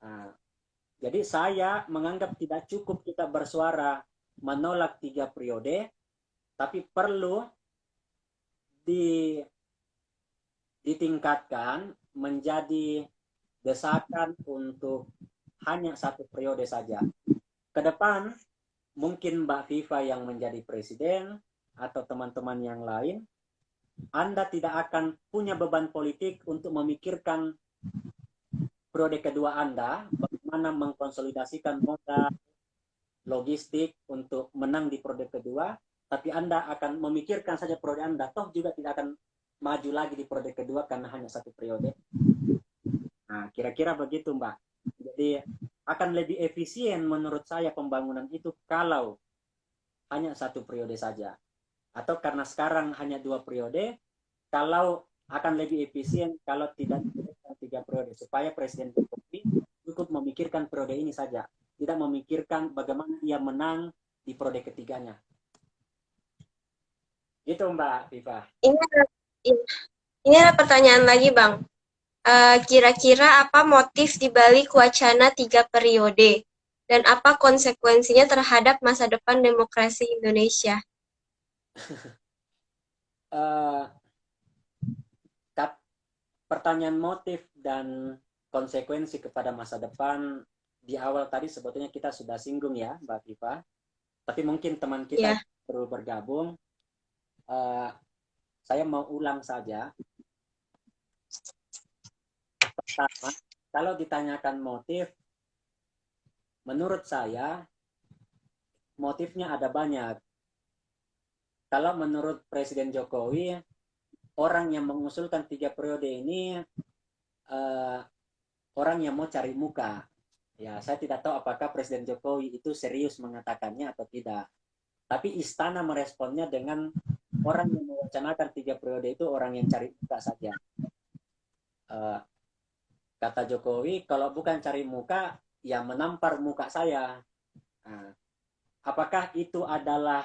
Nah, jadi saya menganggap tidak cukup kita bersuara menolak 3 periode, tapi perlu ditingkatkan menjadi desakan untuk hanya 1 periode saja. Ke depan mungkin Mbak Viva yang menjadi presiden atau teman-teman yang lain, Anda tidak akan punya beban politik untuk memikirkan periode kedua Anda, bagaimana mengkonsolidasikan modal logistik untuk menang di periode kedua, tapi Anda akan memikirkan saja periode Anda, toh juga tidak akan maju lagi di periode kedua karena hanya 1 periode. Nah, kira-kira begitu Mbak. Jadi akan lebih efisien menurut saya pembangunan itu kalau hanya 1 periode saja. Atau karena sekarang hanya 2 periode, kalau akan lebih efisien kalau tidak 3 periode. Supaya Presiden Jokowi cukup memikirkan periode ini saja. Tidak memikirkan bagaimana ia menang di periode ketiganya. Gitu Mbak Viva. Ini ada pertanyaan lagi Bang. Kira-kira apa motif dibalik wacana 3 periode? Dan apa konsekuensinya terhadap masa depan demokrasi Indonesia? Uh, Pertanyaan motif dan konsekuensi kepada masa depan di awal tadi sebetulnya kita sudah singgung ya Mbak Viva. Tapi mungkin teman kita Ya, perlu bergabung. Uh, saya mau ulang saja. Pertama, kalau ditanyakan motif, menurut saya motifnya ada banyak. Kalau menurut Presiden Jokowi, orang yang mengusulkan 3 periode ini uh, orang yang mau cari muka. Ya, saya tidak tahu apakah Presiden Jokowi itu serius mengatakannya atau tidak. Tapi istana meresponnya dengan orang yang mewacanakan 3 periode itu orang yang cari muka saja. Uh, Kata Jokowi, kalau bukan cari muka, ya menampar muka saya. Nah, apakah itu adalah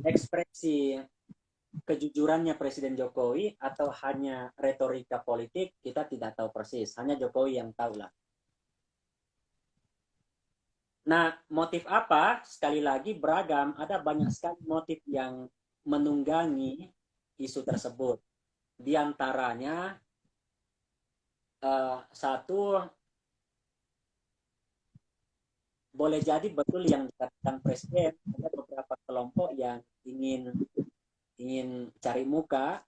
ekspresi kejujurannya Presiden Jokowi atau hanya retorika politik? Kita tidak tahu persis. Hanya Jokowi yang tahu lah. Nah, motif apa? Sekali lagi beragam. Ada banyak sekali motif yang menunggangi isu tersebut. Di antaranya satu, boleh jadi betul yang dikatakan Presiden, ada beberapa kelompok yang ingin ingin cari muka,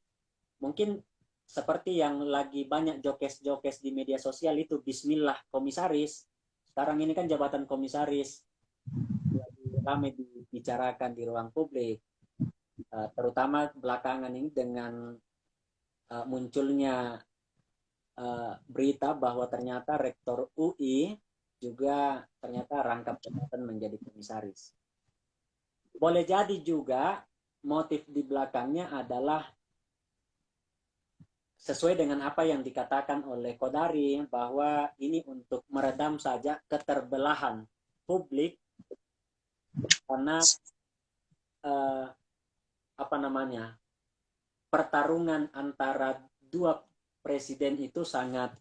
mungkin seperti yang lagi banyak jokes-jokes di media sosial itu, Bismillah komisaris. Sekarang ini kan jabatan komisaris lagi ramai dibicarakan di ruang publik, terutama belakangan ini dengan munculnya berita bahwa ternyata rektor UI juga ternyata rangkap jabatan menjadi komisaris. Boleh jadi juga motif di belakangnya adalah sesuai dengan apa yang dikatakan oleh Kodari, bahwa ini untuk meredam saja keterbelahan publik karena apa namanya, pertarungan antara dua presiden itu sangat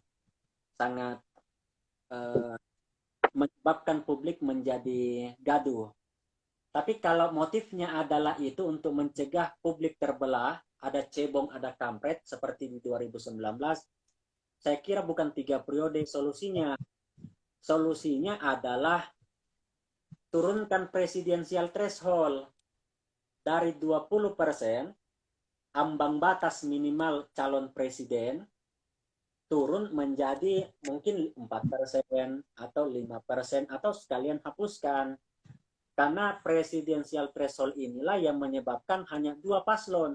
sangat menyebabkan publik menjadi gaduh. Tapi kalau motifnya adalah itu untuk mencegah publik terbelah, ada cebong, ada kampret, seperti di 2019, saya kira bukan 3 periode solusinya. Solusinya adalah turunkan presidensial threshold dari 20%, ambang batas minimal calon presiden, turun menjadi mungkin 4% atau 5%, atau sekalian hapuskan. Karena presidensial threshold inilah yang menyebabkan hanya 2 paslon.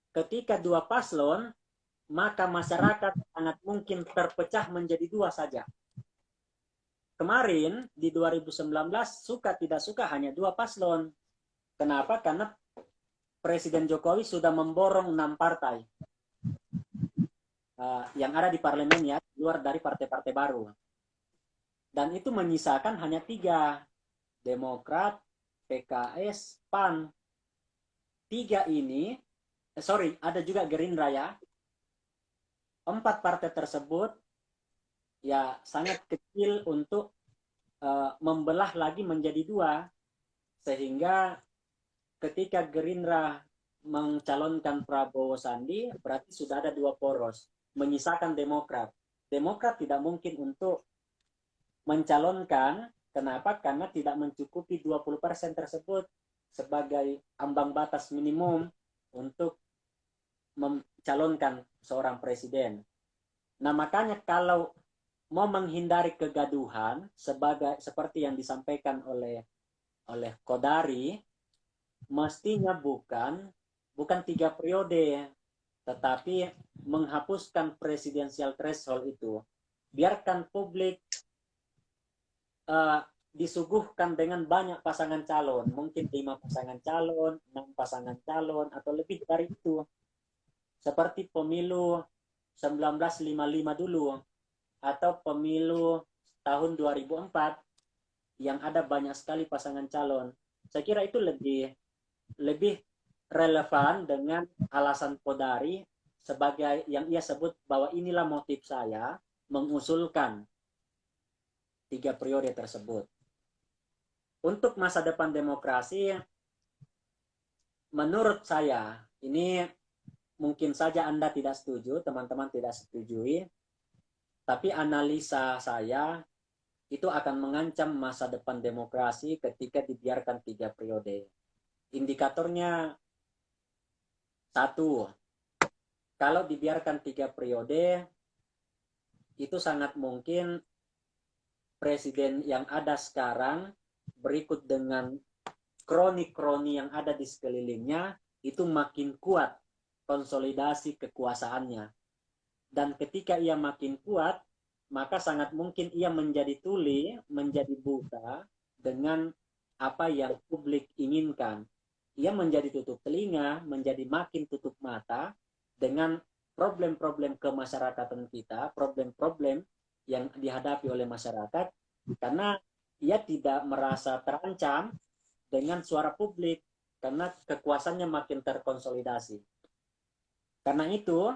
Ketika 2 paslon, maka masyarakat sangat mungkin terpecah menjadi 2 saja. Kemarin di 2019 suka tidak suka hanya 2 paslon. Kenapa? Karena Presiden Jokowi sudah memborong 6 partai yang ada di parlemen, ya, luar dari partai-partai baru. Dan itu menyisakan hanya 3, Demokrat, PKS, PAN. 3 ini, ada juga Gerindra, ya. 4 partai tersebut ya sangat kecil untuk membelah lagi menjadi 2, sehingga ketika Gerindra mencalonkan Prabowo Sandi, berarti sudah ada 2 poros, menyisakan Demokrat. Demokrat tidak mungkin untuk mencalonkan. Kenapa? Karena tidak mencukupi 20% tersebut sebagai ambang batas minimum untuk mencalonkan seorang presiden. Nah, makanya kalau mau menghindari kegaduhan seperti yang disampaikan oleh Kodari, mestinya bukan 3 periode, tetapi menghapuskan presidensial threshold itu. Biarkan publik disuguhkan dengan banyak pasangan calon, mungkin 5 pasangan calon, 6 pasangan calon, atau lebih dari itu. Seperti pemilu 1955 dulu, atau pemilu tahun 2004 yang ada banyak sekali pasangan calon. Saya kira itu lebih relevan dengan alasan Kodari sebagai yang ia sebut bahwa inilah motif saya mengusulkan 3 periode tersebut. Untuk masa depan demokrasi, menurut saya, ini mungkin saja Anda tidak setuju, teman-teman tidak setujui, tapi analisa saya itu akan mengancam masa depan demokrasi ketika dibiarkan 3 periode. Indikatornya, 1, kalau dibiarkan 3 periode, itu sangat mungkin presiden yang ada sekarang berikut dengan kroni-kroni yang ada di sekelilingnya itu makin kuat konsolidasi kekuasaannya. Dan ketika ia makin kuat, maka sangat mungkin ia menjadi tuli, menjadi buta dengan apa yang publik inginkan. Ia menjadi tutup telinga, menjadi makin tutup mata dengan problem-problem kemasyarakatan kita, problem-problem yang dihadapi oleh masyarakat, karena ia tidak merasa terancam dengan suara publik, karena kekuasaannya makin terkonsolidasi. Karena itu,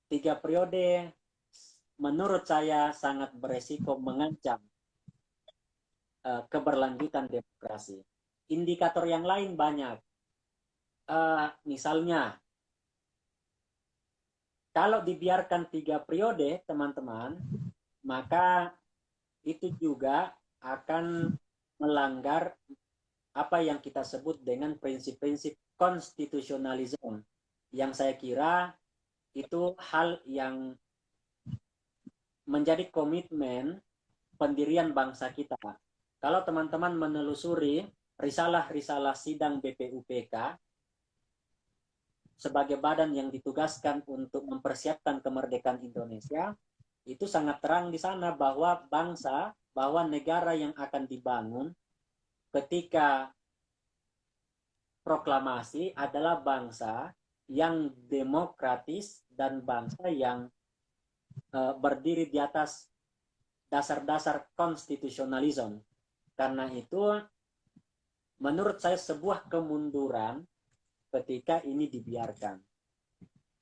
3 periode menurut saya sangat beresiko mengancam keberlanjutan demokrasi. Indikator yang lain banyak. Misalnya, kalau dibiarkan 3 periode, teman-teman, maka itu juga akan melanggar apa yang kita sebut dengan prinsip-prinsip konstitusionalisme, yang saya kira itu hal yang menjadi komitmen pendirian bangsa kita. Kalau teman-teman menelusuri risalah-risalah sidang BPUPK sebagai badan yang ditugaskan untuk mempersiapkan kemerdekaan Indonesia, itu sangat terang di sana bahwa bangsa, bahwa negara yang akan dibangun ketika proklamasi adalah bangsa yang demokratis dan bangsa yang berdiri di atas dasar-dasar konstitusionalisme. Karena itu, menurut saya sebuah kemunduran ketika ini dibiarkan.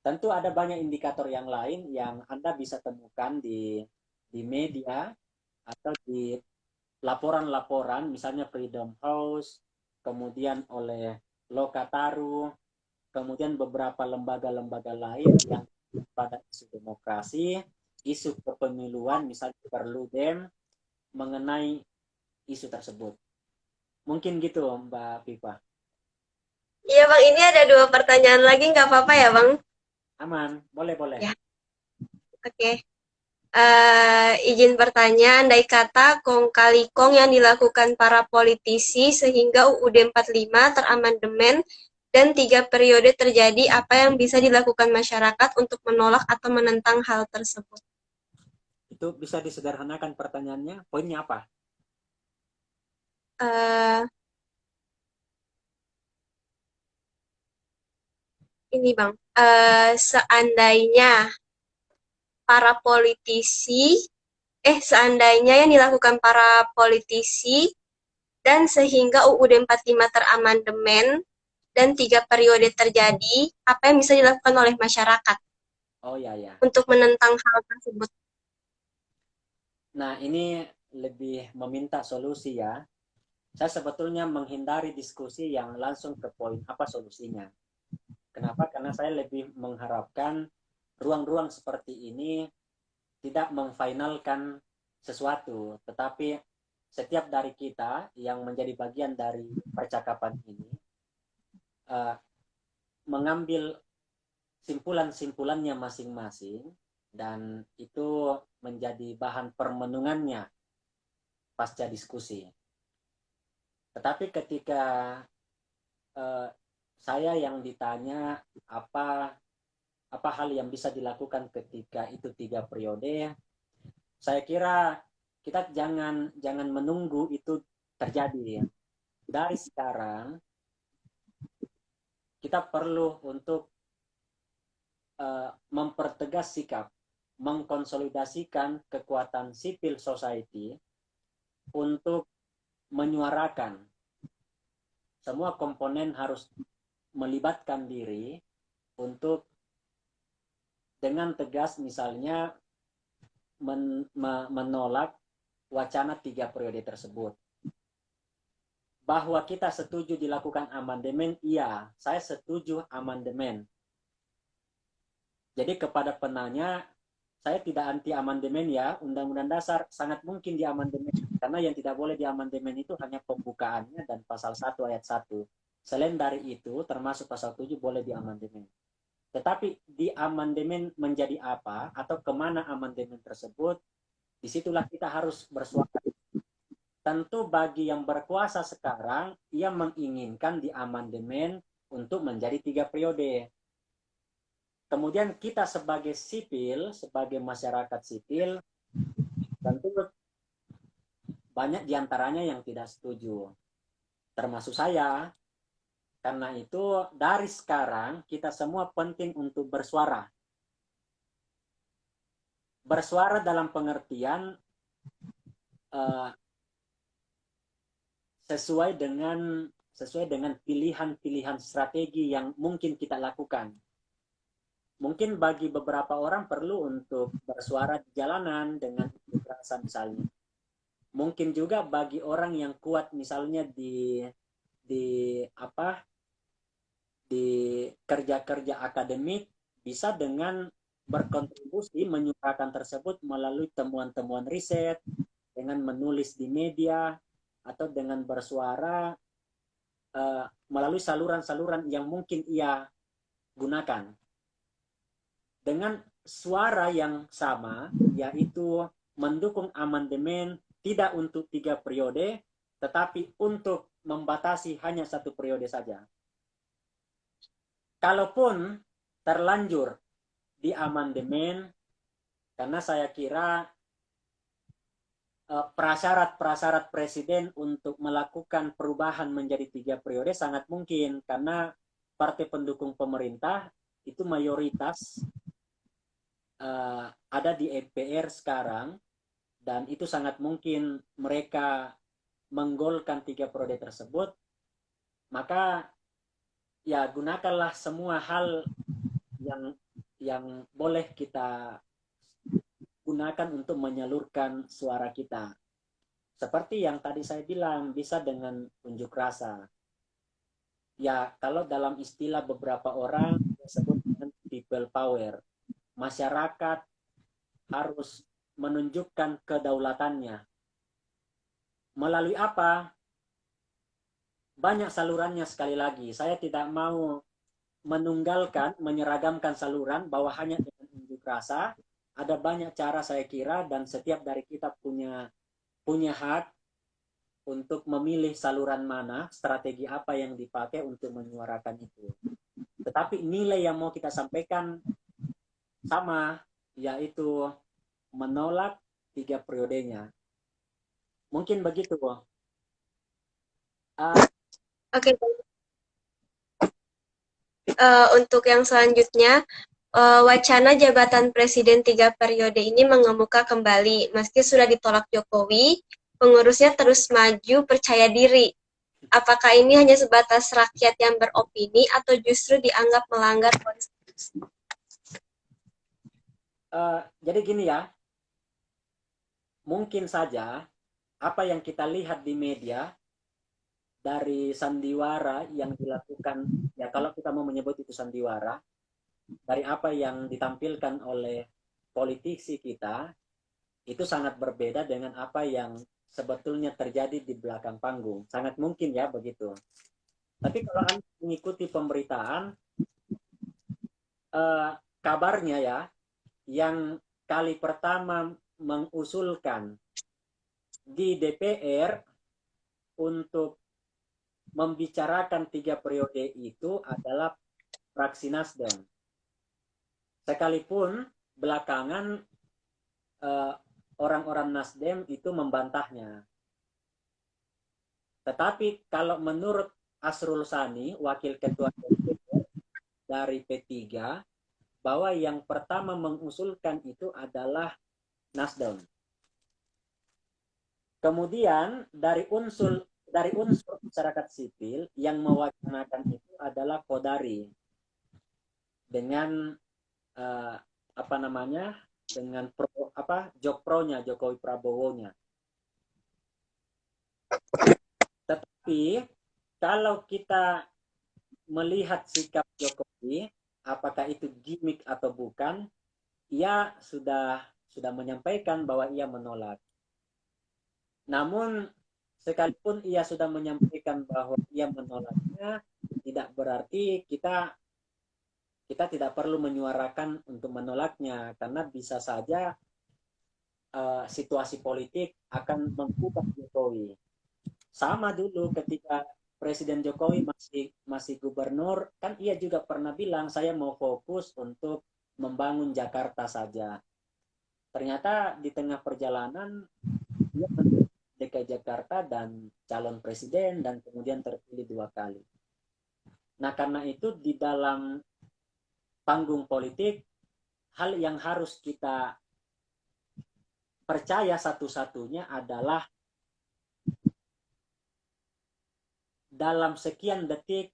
Tentu ada banyak indikator yang lain yang Anda bisa temukan di media atau di laporan-laporan, misalnya Freedom House, kemudian oleh Lokataru, kemudian beberapa lembaga-lembaga lain yang pada isu demokrasi, isu kepemiluan, misalnya Perludem, mengenai isu tersebut. Mungkin gitu, Mbak Pipa. Iya Bang, ini ada 2 pertanyaan lagi, nggak apa-apa ya Bang? Aman, boleh-boleh. Ya, oke. Izin bertanya, andai kata kong kali kong yang dilakukan para politisi sehingga UUD 45 teramandemen dan 3 periode terjadi, apa yang bisa dilakukan masyarakat untuk menolak atau menentang hal tersebut? Itu bisa disederhanakan pertanyaannya, poinnya apa? Uh, ini Bang, seandainya para politisi, seandainya yang dilakukan para politisi dan sehingga UUD 45 teramandemen dan 3 periode terjadi, apa yang bisa dilakukan oleh masyarakat Oh ya ya. untuk menentang hal tersebut? Nah, ini lebih meminta solusi ya. Saya sebetulnya menghindari diskusi yang langsung ke poin apa solusinya. Kenapa? Karena saya lebih mengharapkan ruang-ruang seperti ini tidak memfinalkan sesuatu, tetapi setiap dari kita yang menjadi bagian dari percakapan ini mengambil simpulan-simpulannya masing-masing dan itu menjadi bahan permenungannya pasca diskusi. Tetapi ketika saya yang ditanya apa hal yang bisa dilakukan ketika itu 3 periode, saya kira kita jangan menunggu itu terjadi. Dari sekarang kita perlu untuk mempertegas sikap, mengkonsolidasikan kekuatan civil society untuk menyuarakan. Semua komponen harus melibatkan diri untuk dengan tegas misalnya menolak wacana 3 periode tersebut. Bahwa kita setuju dilakukan amandemen, iya, saya setuju amandemen. Jadi kepada penanya, saya tidak anti amandemen ya, Undang-Undang Dasar sangat mungkin diamandemen. Karena yang tidak boleh diamandemen itu hanya pembukaannya dan pasal 1 ayat 1. Selain dari itu, termasuk pasal 7 boleh diamandemen. Tetapi di amandemen menjadi apa atau kemana amandemen tersebut, disitulah kita harus bersuara. Tentu bagi yang berkuasa sekarang, ia menginginkan di amandemen untuk menjadi 3 periode. Kemudian kita sebagai sipil, sebagai masyarakat sipil, tentu banyak diantaranya yang tidak setuju, termasuk saya. Karena itu dari sekarang kita semua penting untuk bersuara. Bersuara dalam pengertian sesuai dengan pilihan-pilihan strategi yang mungkin kita lakukan. Mungkin bagi beberapa orang perlu untuk bersuara di jalanan dengan unjuk rasa misalnya. Mungkin juga bagi orang yang kuat misalnya di kerja-kerja akademik bisa dengan berkontribusi menyuarakan tersebut melalui temuan-temuan riset, dengan menulis di media, atau dengan bersuara melalui saluran-saluran yang mungkin ia gunakan. Dengan suara yang sama, yaitu mendukung amandemen tidak untuk 3 periode, tetapi untuk membatasi hanya 1 periode saja. Kalaupun terlanjur di amandemen, karena saya kira prasyarat-prasyarat presiden untuk melakukan perubahan menjadi 3 periode sangat mungkin, karena partai pendukung pemerintah itu mayoritas ada di MPR sekarang, dan itu sangat mungkin mereka menggolkan 3 periode tersebut. Maka ya gunakanlah semua hal yang boleh kita gunakan untuk menyalurkan suara kita. Seperti yang tadi saya bilang, bisa dengan unjuk rasa. Ya, kalau dalam istilah beberapa orang disebut dengan people power. Masyarakat harus menunjukkan kedaulatannya. Melalui apa? Banyak salurannya sekali lagi. Saya tidak mau menunggalkan, menyeragamkan saluran bahwa hanya dengan unjuk rasa. Ada banyak cara saya kira, dan setiap dari kita punya hak untuk memilih saluran mana, strategi apa yang dipakai untuk menyuarakan itu. Tetapi nilai yang mau kita sampaikan sama, yaitu menolak 3 periodenya. Mungkin begitu, Bu. Oke, untuk yang selanjutnya, wacana jabatan presiden 3 periode ini mengemuka kembali. Meski sudah ditolak Jokowi, pengurusnya terus maju percaya diri. Apakah ini hanya sebatas rakyat yang beropini atau justru dianggap melanggar konstitusi? Jadi gini ya, mungkin saja apa yang kita lihat di media dari sandiwara yang dilakukan, ya kalau kita mau menyebut itu sandiwara, dari apa yang ditampilkan oleh politisi kita, itu sangat berbeda dengan apa yang sebetulnya terjadi di belakang panggung. Sangat mungkin ya begitu. Tapi kalau Anda mengikuti pemberitaan, kabarnya ya, yang kali pertama mengusulkan di DPR untuk membicarakan 3 periode itu adalah fraksi Nasdem. Sekalipun belakangan orang-orang Nasdem itu membantahnya. Tetapi kalau menurut Asrul Sani, Wakil Ketua DPR dari P3, bahwa yang pertama mengusulkan itu adalah Nasdem. Kemudian dari unsur masyarakat sipil yang mewacanakan itu adalah Kodari dengan dengan Jokpronya, Jokowi Prabowo-nya. Tetapi kalau kita melihat sikap Jokowi, apakah itu gimmick atau bukan, ia sudah menyampaikan bahwa ia menolak. Namun sekalipun ia sudah menyampaikan bahwa ia menolaknya, tidak berarti kita kita tidak perlu menyuarakan untuk menolaknya karena bisa saja situasi politik akan mengubah Jokowi. Sama dulu ketika Presiden Jokowi masih gubernur, kan ia juga pernah bilang saya mau fokus untuk membangun Jakarta saja. Ternyata di tengah perjalanan dia menjadi DKI Jakarta dan calon presiden dan kemudian terpilih 2 kali. Nah karena itu di dalam panggung politik hal yang harus kita percaya satu-satunya adalah dalam sekian detik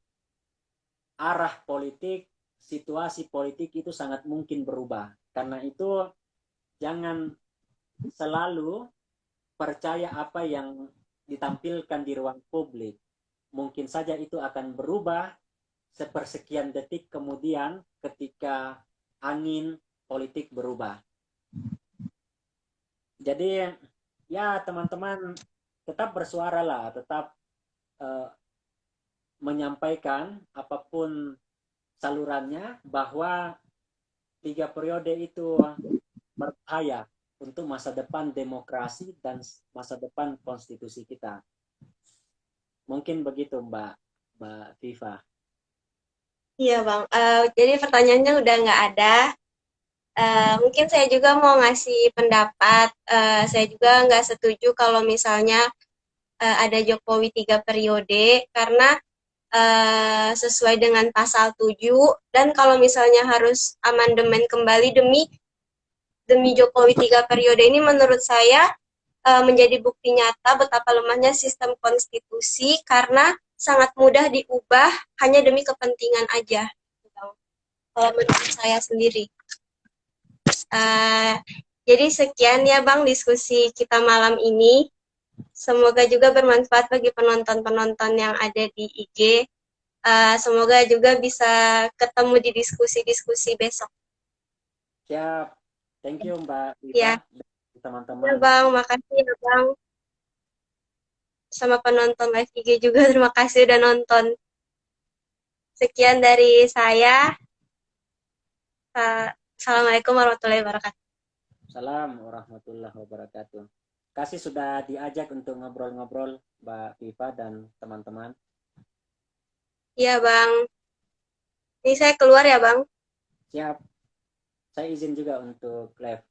arah politik, situasi politik itu sangat mungkin berubah. Karena itu jangan selalu percaya apa yang ditampilkan di ruang publik. Mungkin saja itu akan berubah sepersekian detik kemudian ketika angin politik berubah. Jadi ya teman-teman tetap bersuara lah, tetap uh, menyampaikan apapun salurannya bahwa 3 periode itu berbahaya untuk masa depan demokrasi dan masa depan konstitusi kita. Mungkin begitu Mbak Viva. Iya Bang, jadi pertanyaannya udah nggak ada. Mungkin saya juga mau ngasih pendapat. Saya juga nggak setuju kalau misalnya ada Jokowi 3 periode, karena sesuai dengan pasal 7, dan kalau misalnya harus amandemen kembali demi Jokowi 3 periode ini, menurut saya menjadi bukti nyata betapa lemahnya sistem konstitusi karena sangat mudah diubah hanya demi kepentingan aja. Kalau menurut saya sendiri. Uh, jadi sekian ya Bang diskusi kita malam ini. Semoga juga bermanfaat bagi penonton-penonton yang ada di IG. Semoga juga bisa ketemu di diskusi-diskusi besok. Siap. Thank you Mbak Viva Ya, dan ya teman-teman. Bang, makasih ya Bang. Sama penonton live IG juga, terima kasih udah nonton. Sekian dari saya. Assalamualaikum warahmatullahi wabarakatuh. Assalamualaikum warahmatullahi wabarakatuh. Kasih sudah diajak untuk ngobrol-ngobrol Mbak Viva dan teman-teman. Iya Bang. Ini saya keluar ya Bang. Siap. Saya izin juga untuk live.